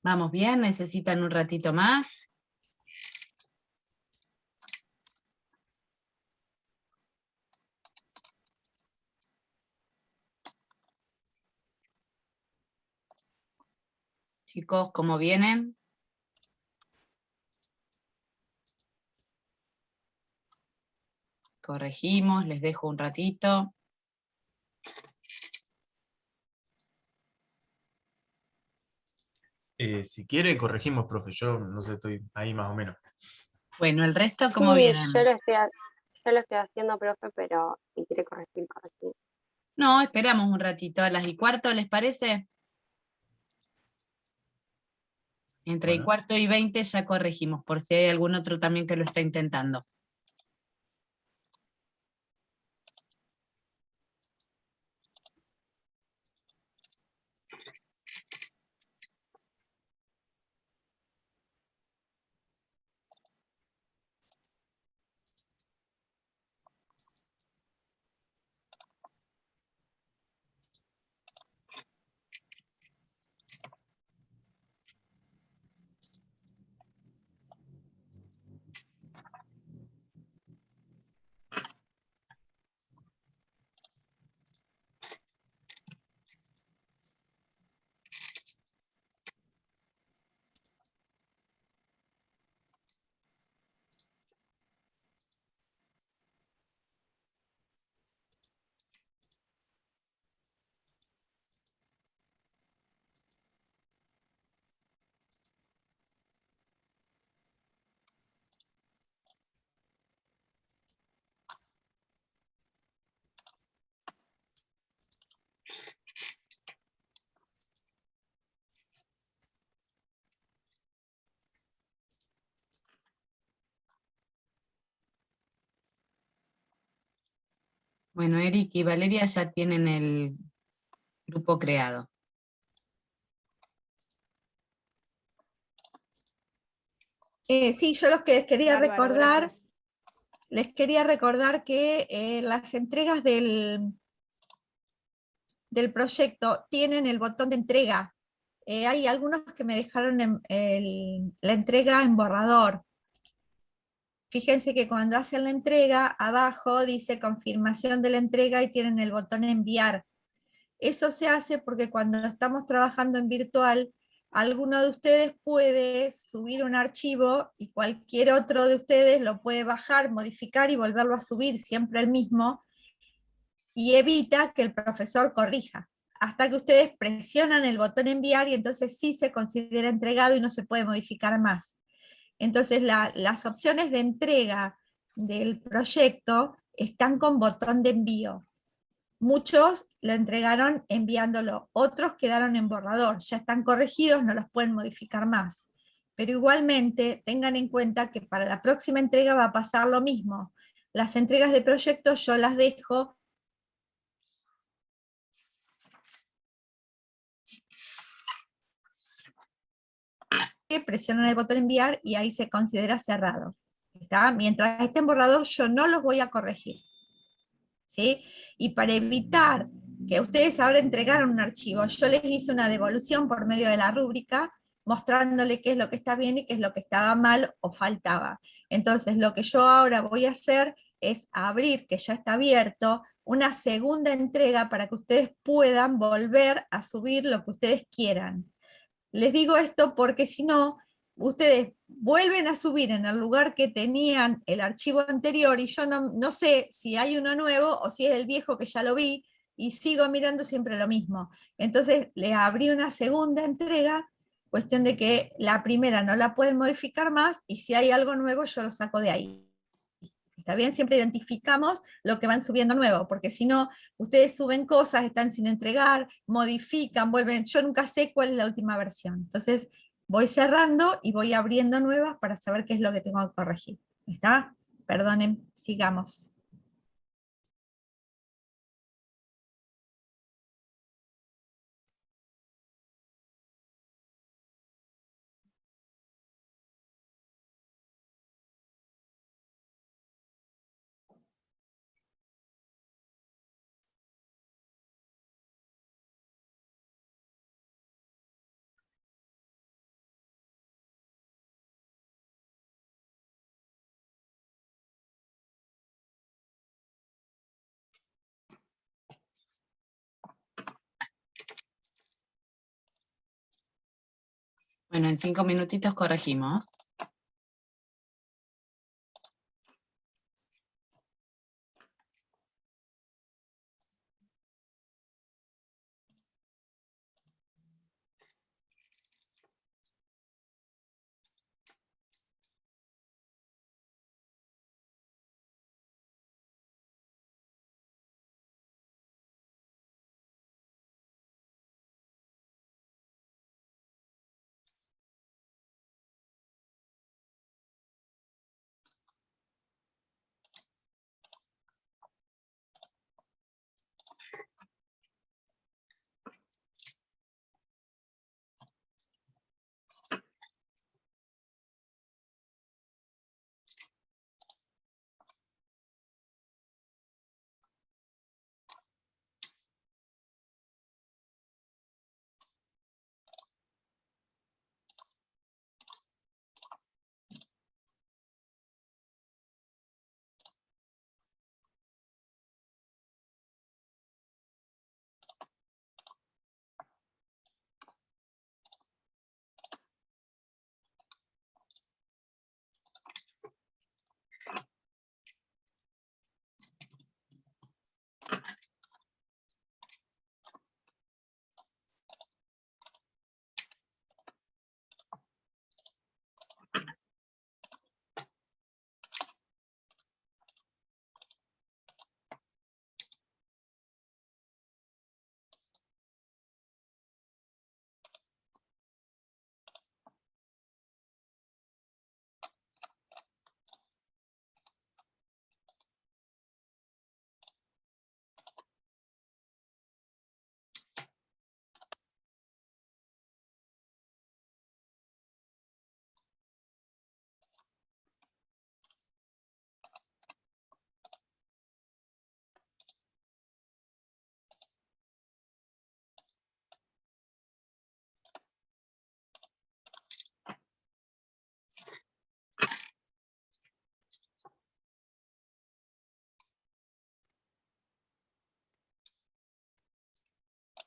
Speaker 1: ¿Vamos bien? ¿Necesitan un ratito más? Chicos, ¿cómo vienen? Corregimos, les dejo un ratito.
Speaker 5: Si quiere, corregimos, profe. Yo no sé, estoy ahí más o menos.
Speaker 1: Bueno, ¿el resto cómo
Speaker 4: Sí,
Speaker 1: vienen?
Speaker 4: yo lo estoy haciendo, profe, pero si quiere corregir, corregir.
Speaker 1: No, esperamos un ratito, a las 1:15, ¿les parece? Entre
Speaker 5: Bueno.
Speaker 1: 1:15 y 20 ya corregimos, por si hay algún otro también que lo está intentando. Bueno, Eric y Valeria ya tienen el grupo creado.
Speaker 3: Sí, yo los que les quería
Speaker 6: Bárbaro,
Speaker 3: recordar,
Speaker 6: gracias.
Speaker 3: que las entregas del proyecto tienen el botón de entrega. Hay algunos que me dejaron la entrega en borrador. Fíjense que cuando hacen la entrega, abajo dice confirmación de la entrega y tienen el botón enviar. Eso se hace porque cuando estamos trabajando en virtual, alguno de ustedes puede subir un archivo y cualquier otro de ustedes lo puede bajar, modificar y volverlo a subir, siempre el mismo, y evita que el profesor corrija, hasta que ustedes presionan el botón enviar y entonces sí se considera entregado y no se puede modificar más. Entonces las opciones de entrega del proyecto están con botón de envío. Muchos lo entregaron enviándolo, otros quedaron en borrador, ya están corregidos, no los pueden modificar más. Pero igualmente tengan en cuenta que para la próxima entrega va a pasar lo mismo. Las entregas de proyectos yo las dejo, que presionan el botón enviar y ahí se considera cerrado. ¿Está? Mientras esté en borrador yo no los voy a corregir. ¿Sí? Y para evitar que ustedes ahora entregaron un archivo, yo les hice una devolución por medio de la rúbrica, mostrándole qué es lo que está bien y qué es lo que estaba mal o faltaba. Entonces lo que yo ahora voy a hacer es abrir, que ya está abierto, una segunda entrega para que ustedes puedan volver a subir lo que ustedes quieran. Les digo esto porque si no, ustedes vuelven a subir en el lugar que tenían el archivo anterior y yo no sé si hay uno nuevo o si es el viejo que ya lo vi y sigo mirando siempre lo mismo. Entonces le abrí una segunda entrega, cuestión de que la primera no la pueden modificar más y si hay algo nuevo yo lo saco de ahí. ¿Está bien? Siempre identificamos lo que van subiendo nuevo, porque si no, ustedes suben cosas, están sin entregar, modifican, vuelven. Yo nunca sé cuál es la última versión. Entonces, voy cerrando y voy abriendo nuevas para saber qué es lo que tengo que corregir. ¿Está? Perdonen, sigamos.
Speaker 1: Bueno, en 5 minutitos corregimos.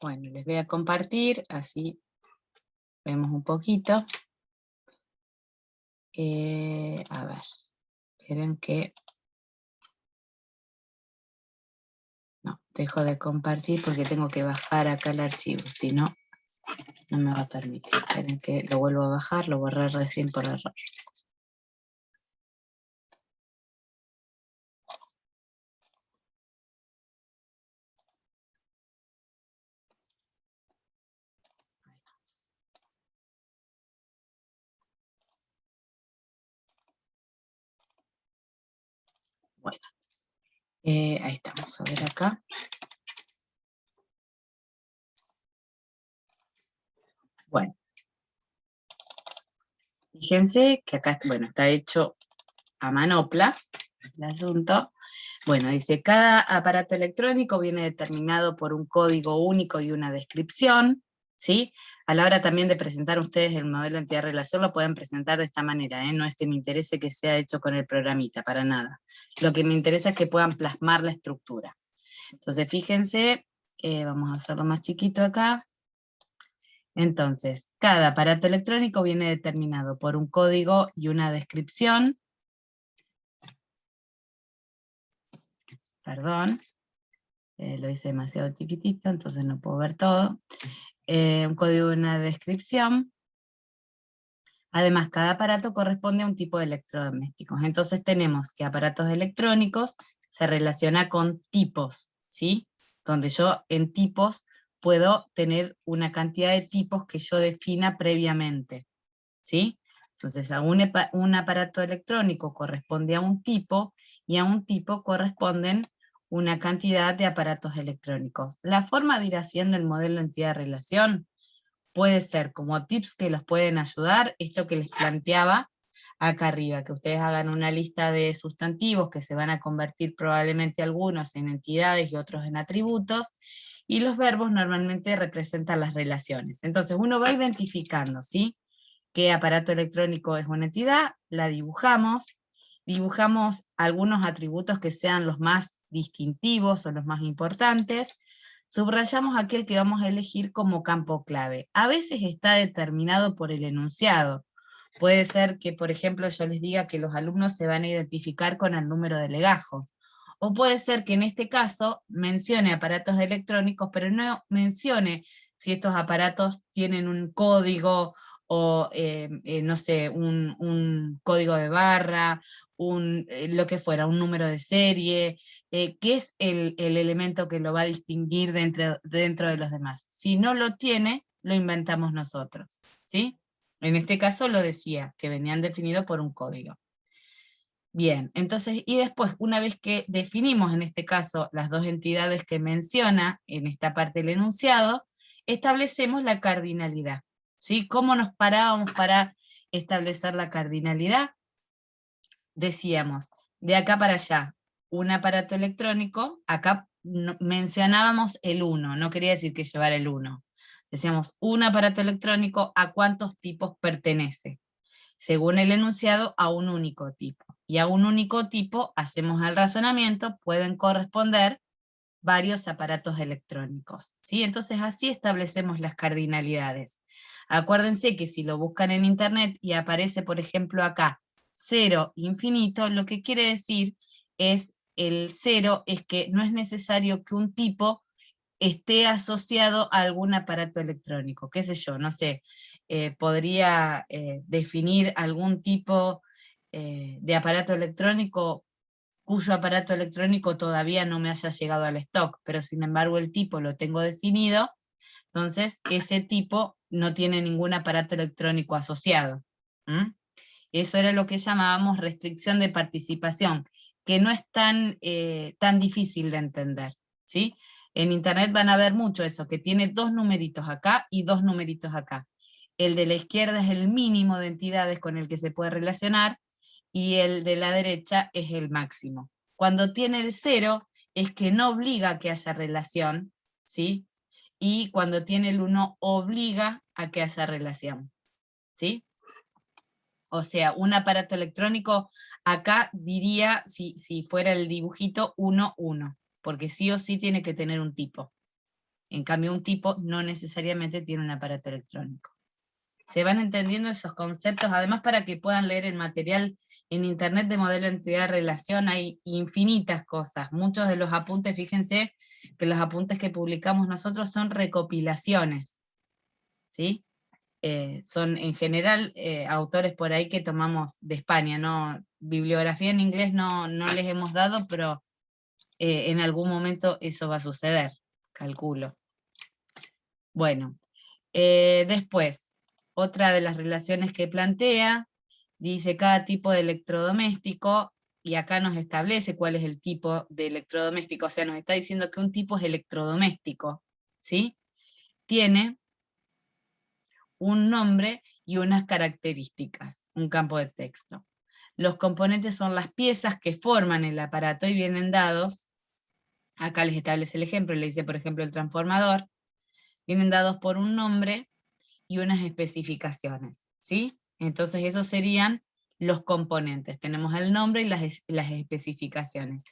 Speaker 1: Bueno, les voy a compartir, así vemos un poquito. A ver, esperen que... No, dejo de compartir porque tengo que bajar acá el archivo, si no, no me va a permitir. Esperen que lo vuelvo a bajar, lo borré recién por error. Bueno, ahí estamos, a ver acá. Bueno, fíjense que acá, bueno, está hecho a manopla el asunto. Bueno, dice, cada aparato electrónico viene determinado por un código único y una descripción, ¿sí? A la hora también de presentar ustedes el modelo de entidad-relación, lo pueden presentar de esta manera, ¿eh? No es que me interese que sea hecho con el programita, para nada. Lo que me interesa es que puedan plasmar la estructura. Entonces, fíjense, vamos a hacerlo más chiquito acá. Entonces, cada aparato electrónico viene determinado por un código y una descripción. Perdón, lo hice demasiado chiquitito, entonces no puedo ver todo. Un código y una descripción. Además, cada aparato corresponde a un tipo de electrodomésticos. Entonces tenemos que aparatos electrónicos se relaciona con tipos, ¿sí? Donde yo en tipos puedo tener una cantidad de tipos que yo defina previamente, ¿sí? Entonces a un aparato electrónico corresponde a un tipo, y a un tipo corresponden una cantidad de aparatos electrónicos. La forma de ir haciendo el modelo entidad-relación puede ser como tips que los pueden ayudar, esto que les planteaba acá arriba, que ustedes hagan una lista de sustantivos que se van a convertir probablemente algunos en entidades y otros en atributos, y los verbos normalmente representan las relaciones. Entonces uno va identificando, ¿sí?, qué aparato electrónico es una entidad, la dibujamos algunos atributos que sean los más distintivos o los más importantes, subrayamos aquel que vamos a elegir como campo clave. A veces está determinado por el enunciado. Puede ser que, por ejemplo, yo les diga que los alumnos se van a identificar con el número de legajo. O puede ser que en este caso mencione aparatos electrónicos, pero no mencione si estos aparatos tienen un código o, no sé, un código de barra, lo que fuera, un número de serie, que es el elemento que lo va a distinguir dentro de los demás. Si no lo tiene, lo inventamos nosotros, ¿sí? En este caso lo decía, que venían definidos por un código. Bien, entonces, y después, una vez que definimos en este caso las dos entidades que menciona en esta parte del enunciado, establecemos la cardinalidad, ¿sí? ¿Cómo nos parábamos para establecer la cardinalidad? Decíamos, de acá para allá, un aparato electrónico, acá mencionábamos el 1, no quería decir que llevara el 1. Decíamos, un aparato electrónico, ¿a cuántos tipos pertenece? Según el enunciado, a un único tipo. Y a un único tipo, hacemos el razonamiento, pueden corresponder varios aparatos electrónicos, ¿sí? Entonces así establecemos las cardinalidades. Acuérdense que si lo buscan en internet y aparece, por ejemplo, acá, 0 infinito, lo que quiere decir es, el 0 es que no es necesario que un tipo esté asociado a algún aparato electrónico, qué sé yo, no sé, podría definir algún tipo de aparato electrónico cuyo aparato electrónico todavía no me haya llegado al stock, pero sin embargo el tipo lo tengo definido, entonces ese tipo no tiene ningún aparato electrónico asociado. Eso era lo que llamábamos restricción de participación, que no es tan difícil de entender, ¿sí? En internet van a ver mucho eso, que tiene dos numeritos acá y dos numeritos acá. El de la izquierda es el mínimo de entidades con el que se puede relacionar, y el de la derecha es el máximo. Cuando tiene el 0 es que no obliga a que haya relación, ¿sí? Y cuando tiene el 1 obliga a que haya relación, ¿sí? O sea, un aparato electrónico, acá diría, si fuera el dibujito, 1, 1, porque sí o sí tiene que tener un tipo. En cambio, un tipo no necesariamente tiene un aparato electrónico. Se van entendiendo esos conceptos, además para que puedan leer el material en internet de modelo entidad-relación, hay infinitas cosas. Muchos de los apuntes, fíjense que los apuntes que publicamos nosotros son recopilaciones, ¿sí? Son en general autores por ahí que tomamos de España, ¿no? Bibliografía en inglés no les hemos dado, pero en algún momento eso va a suceder, calculo. Bueno, después, otra de las relaciones que plantea, dice cada tipo de electrodoméstico, y acá nos establece cuál es el tipo de electrodoméstico, o sea, nos está diciendo que un tipo es electrodoméstico, ¿sí? Tiene un nombre y unas características, un campo de texto. Los componentes son las piezas que forman el aparato y vienen dados, acá les establece el ejemplo, le dice por ejemplo el transformador, vienen dados por un nombre y unas especificaciones, ¿sí? Entonces esos serían los componentes, tenemos el nombre y las especificaciones.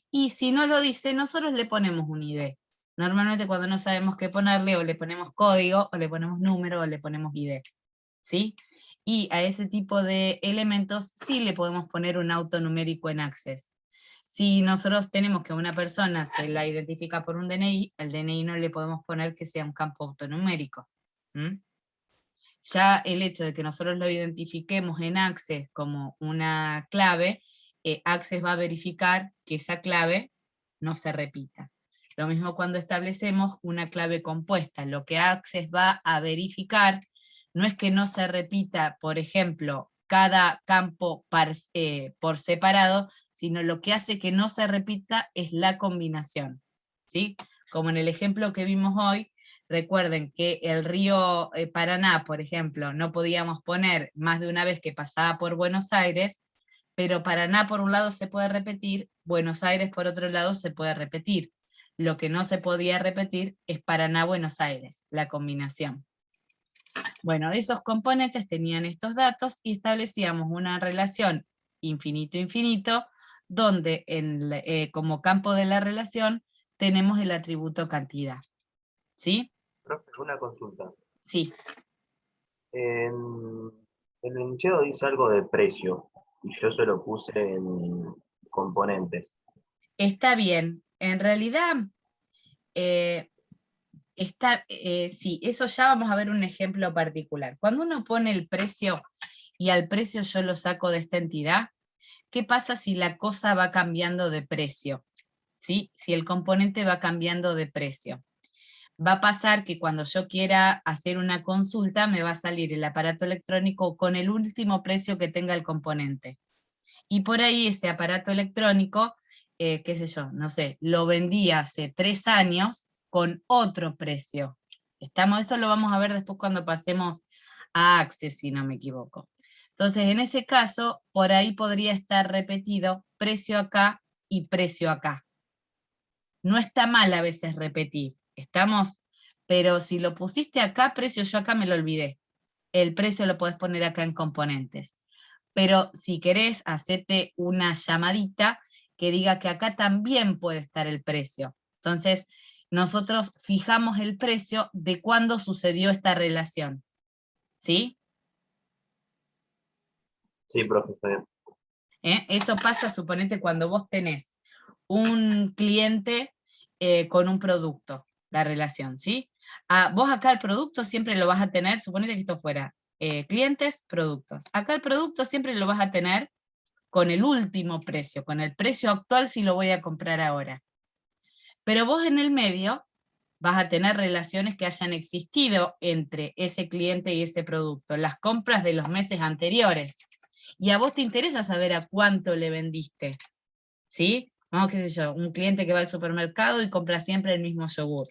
Speaker 1: Y si no lo dice, nosotros le ponemos un ID. Normalmente cuando no sabemos qué ponerle, o le ponemos código, o le ponemos número, o le ponemos ID, ¿sí? Y a ese tipo de elementos sí le podemos poner un autonumérico en Access. Si nosotros tenemos que una persona se la identifica por un DNI, al DNI no le podemos poner que sea un campo autonumérico. Ya el hecho de que nosotros lo identifiquemos en Access como una clave, Access va a verificar que esa clave no se repita. Lo mismo cuando establecemos una clave compuesta, lo que Access va a verificar no es que no se repita, por ejemplo, cada campo por separado, sino lo que hace que no se repita es la combinación, ¿sí? Como en el ejemplo que vimos hoy, recuerden que el río Paraná, por ejemplo, no podíamos poner más de una vez que pasaba por Buenos Aires, pero Paraná por un lado se puede repetir, Buenos Aires por otro lado se puede repetir. Lo que no se podía repetir es Paraná-Buenos Aires, la combinación. Bueno, esos componentes tenían estos datos y establecíamos una relación infinito-infinito, donde como campo de la relación tenemos el atributo cantidad. ¿Sí?
Speaker 5: Profe, una consulta.
Speaker 1: Sí.
Speaker 5: En el enunciado dice algo de precio y yo se lo puse en componentes.
Speaker 1: Está bien. En realidad, sí, eso ya vamos a ver un ejemplo particular. Cuando uno pone el precio y al precio yo lo saco de esta entidad, ¿qué pasa si la cosa va cambiando de precio? ¿Sí? Si el componente va cambiando de precio. Va a pasar que cuando yo quiera hacer una consulta me va a salir el aparato electrónico con el último precio que tenga el componente. Y por ahí ese aparato electrónico, qué sé yo, no sé, lo vendí hace 3 años con otro precio. Eso lo vamos a ver después cuando pasemos a Access, si no me equivoco. Entonces, en ese caso, por ahí podría estar repetido precio acá y precio acá. No está mal a veces repetir, ¿estamos? Pero si lo pusiste acá, precio, yo acá me lo olvidé. El precio lo podés poner acá en componentes. Pero si querés, hacete una llamadita que diga que acá también puede estar el precio. Entonces, nosotros fijamos el precio de cuándo sucedió esta relación. ¿Sí?
Speaker 5: Sí, profe, está bien.
Speaker 1: Eso pasa, suponete, cuando vos tenés un cliente con un producto, la relación, ¿sí? Vos acá el producto siempre lo vas a tener, suponete que esto fuera clientes, productos. Acá el producto siempre lo vas a tener con el último precio, con el precio actual si lo voy a comprar ahora. Pero vos en el medio vas a tener relaciones que hayan existido entre ese cliente y ese producto, las compras de los meses anteriores. Y a vos te interesa saber a cuánto le vendiste, ¿sí? Vamos, qué sé yo, un cliente que va al supermercado y compra siempre el mismo yogur,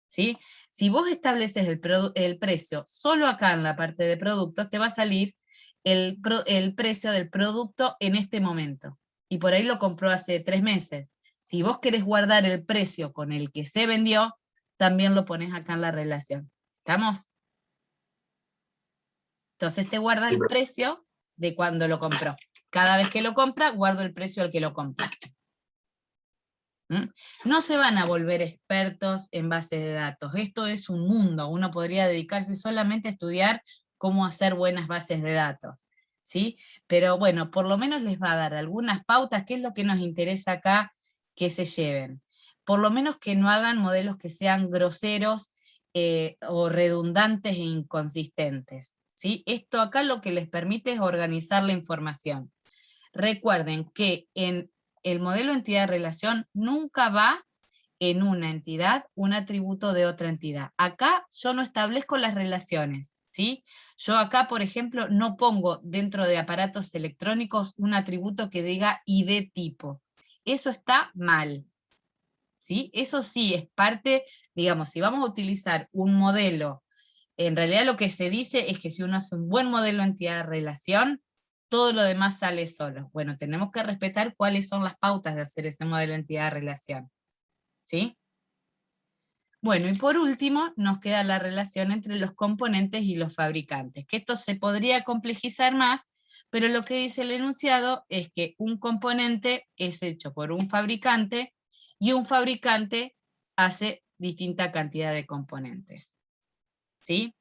Speaker 1: ¿sí? Si vos estableces el precio solo acá en la parte de productos, te va a salir el precio del producto en este momento. Y por ahí lo compró hace 3 meses. Si vos querés guardar el precio con el que se vendió, también lo pones acá en la relación. ¿Estamos? Entonces te guarda
Speaker 5: Sí,
Speaker 1: el
Speaker 5: profe.
Speaker 1: precio de cuando lo compró. Cada vez que lo compra, guardo el precio al que lo compra. No se van a volver expertos en base de datos. Esto es un mundo. Uno podría dedicarse solamente a estudiar cómo hacer buenas bases de datos, ¿sí? Pero bueno, por lo menos les va a dar algunas pautas, qué es lo que nos interesa acá que se lleven. Por lo menos que no hagan modelos que sean groseros o redundantes e inconsistentes, ¿sí? Esto acá lo que les permite es organizar la información. Recuerden que en el modelo entidad-relación nunca va en una entidad un atributo de otra entidad. Acá yo no establezco las relaciones, ¿sí? Yo acá, por ejemplo, no pongo dentro de aparatos electrónicos un atributo que diga ID tipo. Eso está mal, ¿sí? Eso sí es parte, digamos, si vamos a utilizar un modelo, en realidad lo que se dice es que si uno hace un buen modelo entidad-relación, todo lo demás sale solo. Bueno, tenemos que respetar cuáles son las pautas de hacer ese modelo entidad-relación. ¿Sí? Bueno, y por último, nos queda la relación entre los componentes y los fabricantes, que esto se podría complejizar más, pero lo que dice el enunciado es que un componente es hecho por un fabricante y un fabricante hace distinta cantidad de componentes. ¿Sí?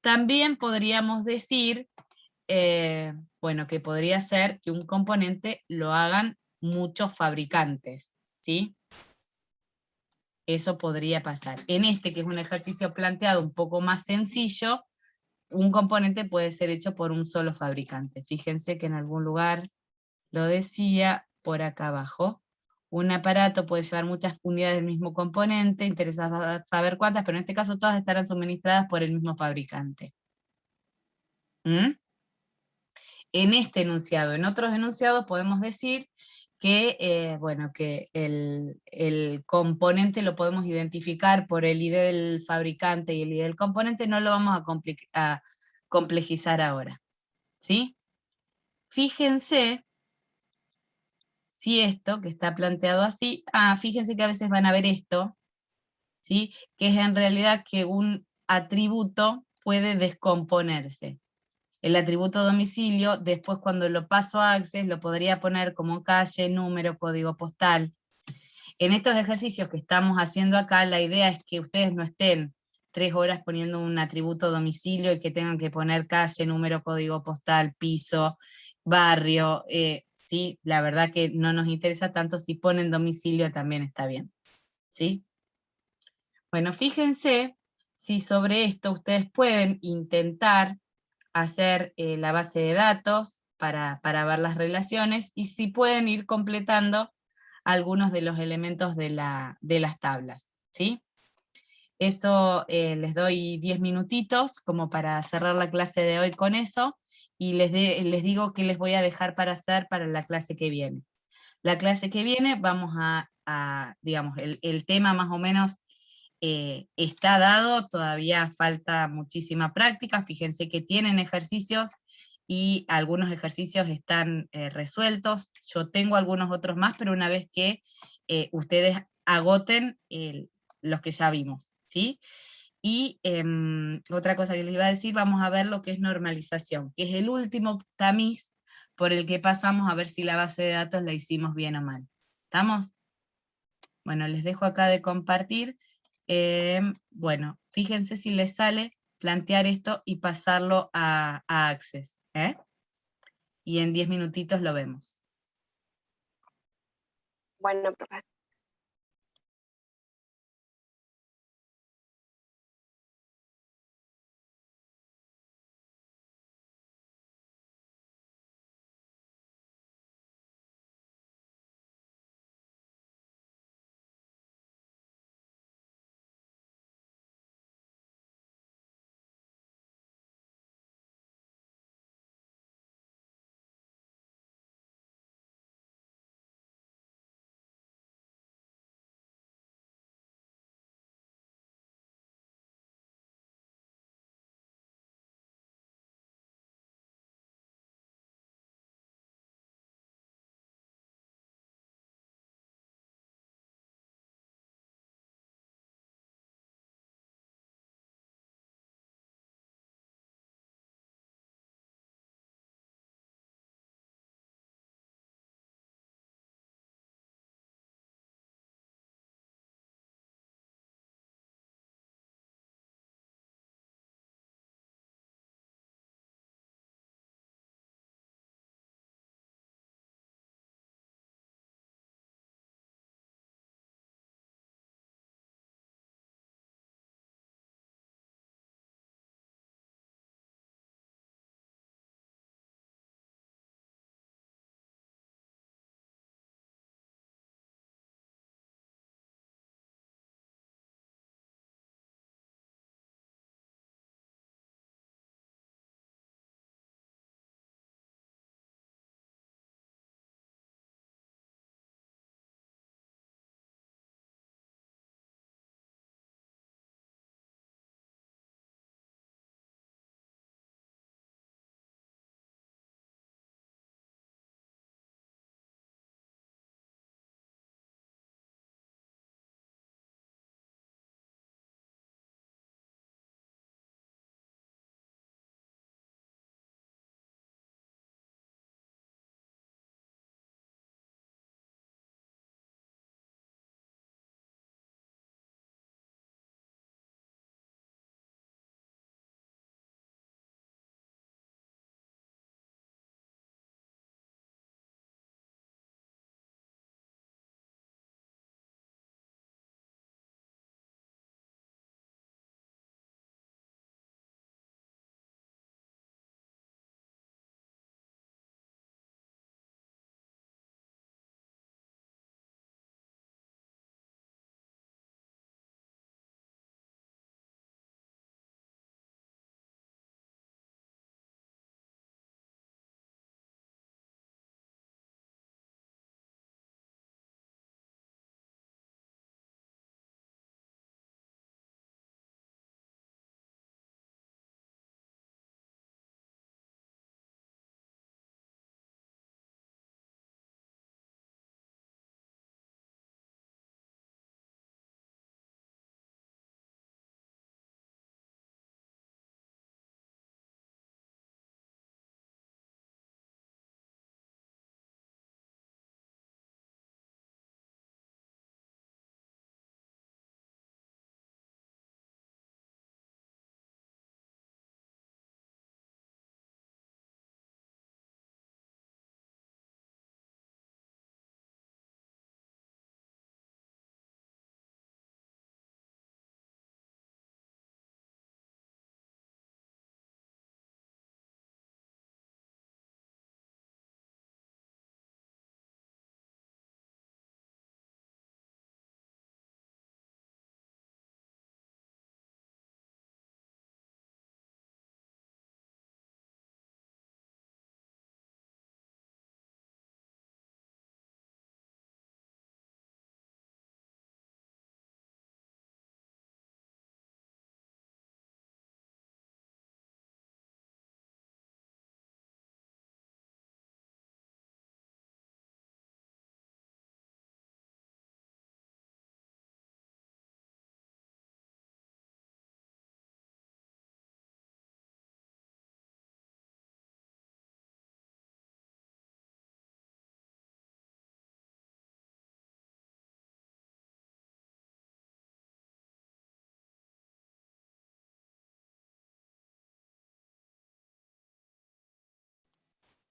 Speaker 1: También podríamos decir, bueno, que podría ser que un componente lo hagan muchos fabricantes, ¿sí? Eso podría pasar. En este, que es un ejercicio planteado un poco más sencillo, un componente puede ser hecho por un solo fabricante. Fíjense que en algún lugar lo decía por acá abajo. Un aparato puede llevar muchas unidades del mismo componente, interesa saber cuántas, pero en este caso todas estarán suministradas por el mismo fabricante. ¿Mm? En este enunciado. En otros enunciados podemos decir que, bueno, que el componente lo podemos identificar por el ID del fabricante y el ID del componente, no lo vamos a complejizar ahora. ¿Sí? Fíjense si esto, que está planteado así, fíjense que a veces van a ver esto, ¿sí? Que es en realidad que un atributo puede descomponerse. El atributo domicilio, después cuando lo paso a Access, lo podría poner como calle, número, código postal. en estos ejercicios que estamos haciendo acá, la idea es que ustedes no estén 3 horas poniendo un atributo domicilio y que tengan que poner calle, número, código postal, piso, barrio. ¿Sí? La verdad que no nos interesa tanto, si ponen domicilio también está bien. ¿Sí? Bueno, fíjense si sobre esto ustedes pueden intentar hacer la base de datos para ver las relaciones, y si pueden ir completando algunos de los elementos de las tablas, ¿sí? Eso les doy 10 minutitos como para cerrar la clase de hoy con eso, y les digo que les voy a dejar para hacer para la clase que viene. La clase que viene vamos digamos, el tema más o menos está dado, todavía falta muchísima práctica. Fíjense que tienen ejercicios y algunos ejercicios están resueltos. Yo tengo algunos otros más, pero una vez que ustedes agoten los que ya vimos, ¿sí? Y otra cosa que les iba a decir, vamos a ver lo que es normalización, que es el último tamiz por el que pasamos a ver si la base de datos la hicimos bien o mal. ¿Estamos? Bueno, les dejo acá de compartir. Bueno, fíjense si les sale plantear esto y pasarlo a Access, ¿eh? Y en 10 minutitos lo vemos.
Speaker 4: Bueno, profe.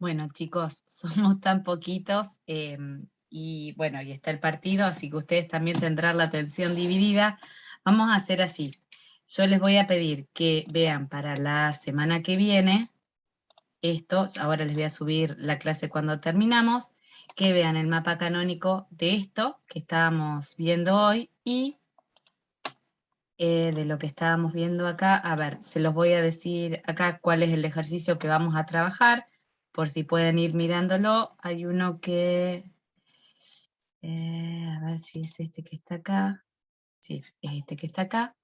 Speaker 1: Bueno, chicos, somos tan poquitos y bueno, y está el partido, así que ustedes también tendrán la atención dividida. Vamos a hacer así. Yo les voy a pedir que vean para la semana que viene esto, ahora les voy a subir la clase cuando terminamos, que vean el mapa canónico de esto que estábamos viendo hoy y de lo que estábamos viendo acá. A ver, se los voy a decir acá cuál es el ejercicio que vamos a trabajar, por si pueden ir mirándolo. Hay uno que, a ver si es este que está acá. Sí, es este que está acá.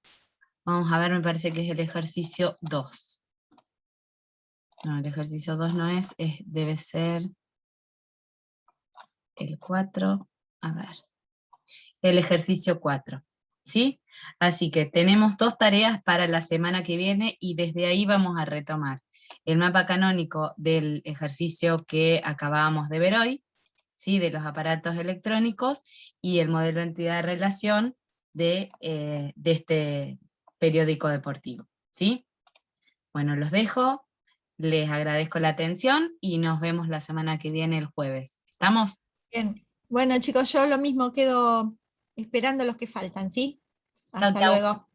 Speaker 1: Vamos a ver, me parece que es el ejercicio 2. No, el ejercicio 2 no es, debe ser el 4. A ver, el ejercicio 4. ¿Sí? Así que tenemos 2 tareas para la semana que viene y desde ahí vamos a retomar el mapa canónico del ejercicio que acabábamos de ver hoy, ¿sí? De los aparatos electrónicos y el modelo de entidad de relación de este periódico deportivo. ¿Sí? Bueno, los dejo, les agradezco la atención y nos vemos la semana que viene el jueves. ¿Estamos?
Speaker 3: Bien. Bueno, chicos, yo lo mismo quedo esperando los que faltan, ¿sí?
Speaker 1: Chau,
Speaker 3: Hasta
Speaker 1: chau.
Speaker 3: luego.